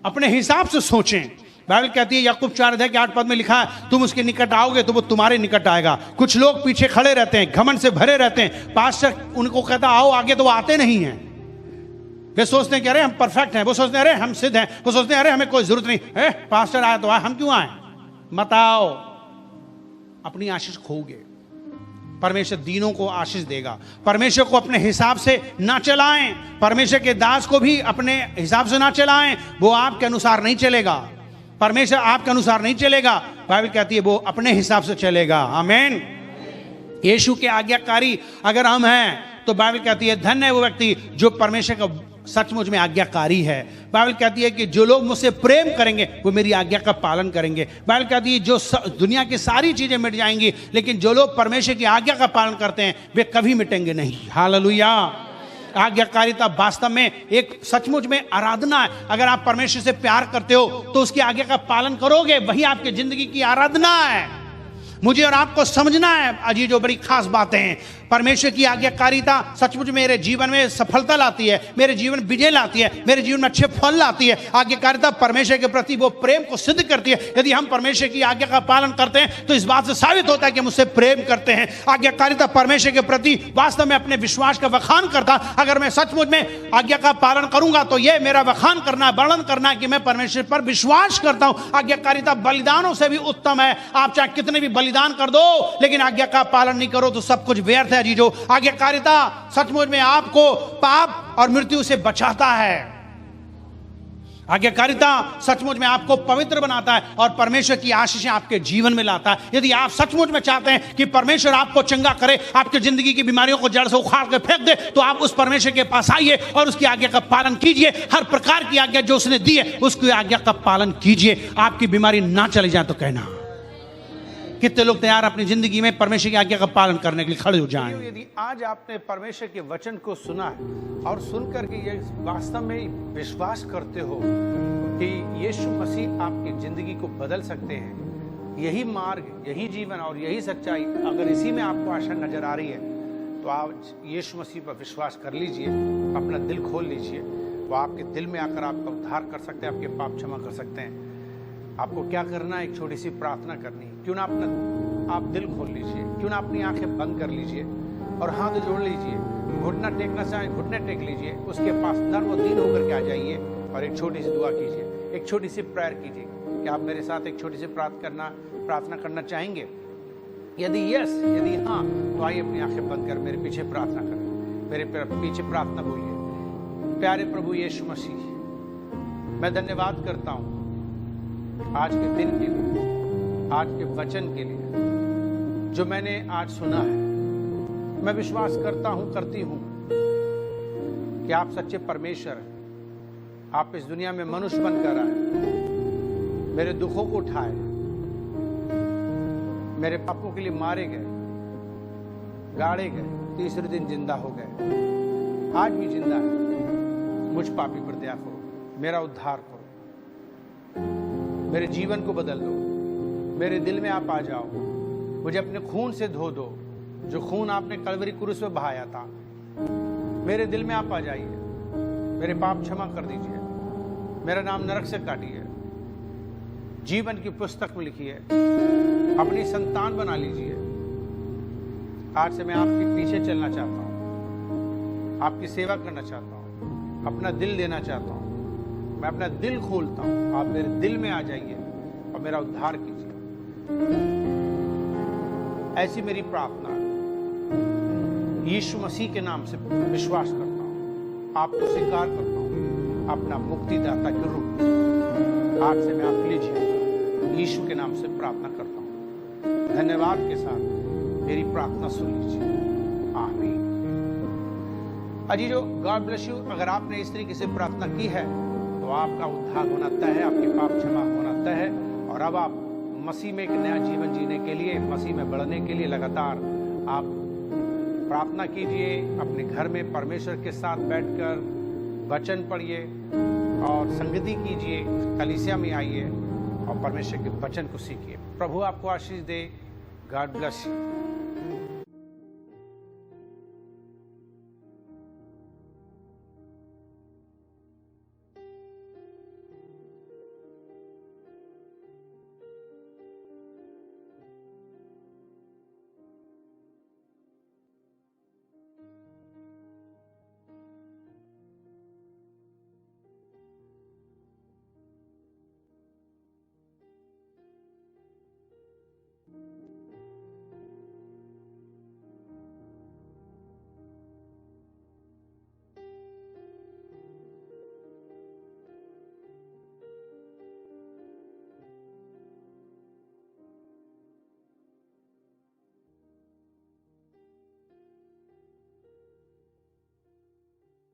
अपने हिसाब से सोचें। बाइबल कहती है याकूब 4:8 में लिखा है तुम उसके निकट आओगे तो वो तुम्हारे निकट आएगा। कुछ लोग पीछे खड़े रहते हैं, घमंड से भरे रहते हैं, पास्टर उनको कहता आओ आगे तो वो आते नहीं हैं। वे सोचते हैं कि अरे हम परफेक्ट हैं, वो सोचते हैं अरे हम सिद्ध हैं, वो सोचते हैं अरे हमें कोई जरूरत नहीं, पास्टर आया तो आए, हम क्यों आए? मत आओ। अपनी आशीष खोगे, परमेश्वर दीनों को आशीष देगा। परमेश्वर को अपने हिसाब से ना चलाएं, परमेश्वर के दास को भी अपने हिसाब से ना चलाएं, वो आपके अनुसार नहीं चलेगा। परमेश्वर आपके अनुसार नहीं चलेगा, बाइबल कहती है वो अपने हिसाब से चलेगा। आमीन। यीशु के आज्ञाकारी अगर हम हैं तो बाइबल कहती है धन्य है वो व्यक्ति जो परमेश्वर का सचमुच में आज्ञाकारी है। बाइबल कहती है कि जो लोग मुझसे प्रेम करेंगे वो मेरी आज्ञा का पालन करेंगे। बाइबल कहती है जो दुनिया की सारी चीजें मिट जाएंगी, लेकिन जो लोग परमेश्वर की आज्ञा का पालन करते हैं वे कभी मिटेंगे नहीं। हालेलुया। आज्ञाकारिता वास्तव में एक सचमुच में आराधना है। अगर आप परमेश्वर से प्यार करते हो तो उसकी आज्ञा का पालन करोगे, वही आपकी जिंदगी की आराधना है। मुझे और आपको समझना है अजी जो बड़ी खास बातें हैं। परमेश्वर की आज्ञाकारिता सचमुच मेरे जीवन में सफलता लाती है, मेरे जीवन में विजय लाती है, मेरे जीवन में अच्छे फल लाती है। आज्ञाकारिता परमेश्वर के प्रति वो प्रेम को सिद्ध करती है। यदि हम परमेश्वर की आज्ञा का पालन करते हैं तो इस बात से साबित होता है कि हम उससे प्रेम करते हैं। आज्ञाकारिता परमेश्वर के प्रति वास्तव में अपने विश्वास का वखान करता। अगर मैं सचमुच में आज्ञा का पालन करूंगा तो यह मेरा वखान करना, वर्णन करना कि मैं परमेश्वर पर विश्वास करता हूं। आज्ञाकारिता बलिदानों से भी उत्तम है। आप चाहे कितने भी बलिदान कर दो, लेकिन आज्ञा का पालन नहीं करो तो सब कुछ व्यर्थ है जीजो। आज्ञाकारिता सचमुच में आपको पाप और मृत्यु से बचाता है। आज्ञाकारिता सचमुच में आपको पवित्र बनाता है और परमेश्वर की आशीषें आपके जीवन में लाता है। यदि आप सचमुच में चाहते हैं कि परमेश्वर आपको चंगा करे, आपकी जिंदगी की बीमारियों को जड़ से उखाड़ के फेंक दे, तो आप उस परमेश्वर के पास आइए और उसकी आज्ञा का पालन कीजिए। हर प्रकार की आज्ञा जो उसने दी है उसकी आज्ञा का पालन कीजिए। आपकी बीमारी ना चली जाए तो कहना। कितने लोग तैयार अपनी जिंदगी में परमेश्वर की आज्ञा का पालन करने के लिए खड़े हो जाएं? यदि आज आपने परमेश्वर के वचन को सुना है और सुनकर के ये वास्तव में विश्वास करते हो कि यीशु मसीह आपकी जिंदगी को बदल सकते हैं, यही मार्ग, यही जीवन और यही सच्चाई, अगर इसी में आपको आशा नजर आ रही है तो आज यीशु मसीह पर विश्वास कर लीजिए, अपना दिल खोल लीजिए। वो आपके दिल में आकर आपका उद्धार कर सकते हैं, आपके पाप क्षमा कर सकते हैं। आपको क्या करना है? एक छोटी सी प्रार्थना करनी। क्यों ना आप दिल खोल लीजिए, क्यों ना अपनी आंखें बंद कर लीजिए और हाथ जोड़ लीजिए। घुटना टेकना चाहें घुटने टेक लीजिए, उसके पास नर्म और दीन होकर के आ जाइए और एक छोटी सी दुआ कीजिए, एक छोटी सी प्रेयर कीजिए। क्या आप मेरे साथ एक छोटी सी प्रार्थना करना चाहेंगे? यदि यस, यदि हाँ, तो आइए अपनी आंखें बंद कर मेरे पीछे प्रार्थना करें। मेरे पीछे प्रार्थना बोलिए। प्यारे प्रभु यीशु मसीह, मैं धन्यवाद करता हूँ आज के दिन के लिए, आज के वचन के लिए जो मैंने आज सुना है। मैं विश्वास करता हूं, करती हूं कि आप सच्चे परमेश्वर हैं। आप इस दुनिया में मनुष्य बनकर आए, मेरे दुखों को उठाए, मेरे पापों के लिए मारे गए, गाड़े गए, तीसरे दिन जिंदा हो गए, आज भी जिंदा है। मुझ पापी पर दया करो, मेरा उद्धार करो, मेरे जीवन को बदल दो, मेरे दिल में आप आ जाओ, मुझे अपने खून से धो दो, जो खून आपने कलवरी क्रूस में बहाया था। मेरे दिल में आप आ जाइए, मेरे पाप क्षमा कर दीजिए, मेरा नाम नरक से काटिए, जीवन की पुस्तक में लिखिए, अपनी संतान बना लीजिए। आज से मैं आपके पीछे चलना चाहता हूँ, आपकी सेवा करना चाहता हूँ, अपना दिल देना चाहता हूँ। मैं अपना दिल खोलता हूँ, आप मेरे दिल में आ जाइए और मेरा उद्धार कीजिए। ऐसी मेरी प्रार्थना है। यीशु मसीह के नाम से विश्वास करता हूँ, आपको स्वीकार करता हूँ अपना मुक्तिदाता के रूप में। आज से मैं आप लीजिए, यीशु के नाम से प्रार्थना करता हूँ। धन्यवाद के साथ मेरी प्रार्थना सुन लीजिए। आमीन। अजीजो, गॉड ब्लेस यू। अगर आपने इस तरीके से प्रार्थना की है तो आपका उद्धार होना तय है, आपके पाप क्षमा होना तय है और अब आप मसीह में एक नया जीवन जीने के लिए, मसीह में बढ़ने के लिए लगातार आप प्रार्थना कीजिए। अपने घर में परमेश्वर के साथ बैठकर वचन पढ़िए और संगति कीजिए, कलीसिया में आइए और परमेश्वर के वचन को सीखिए। प्रभु आपको आशीष दे। God bless you.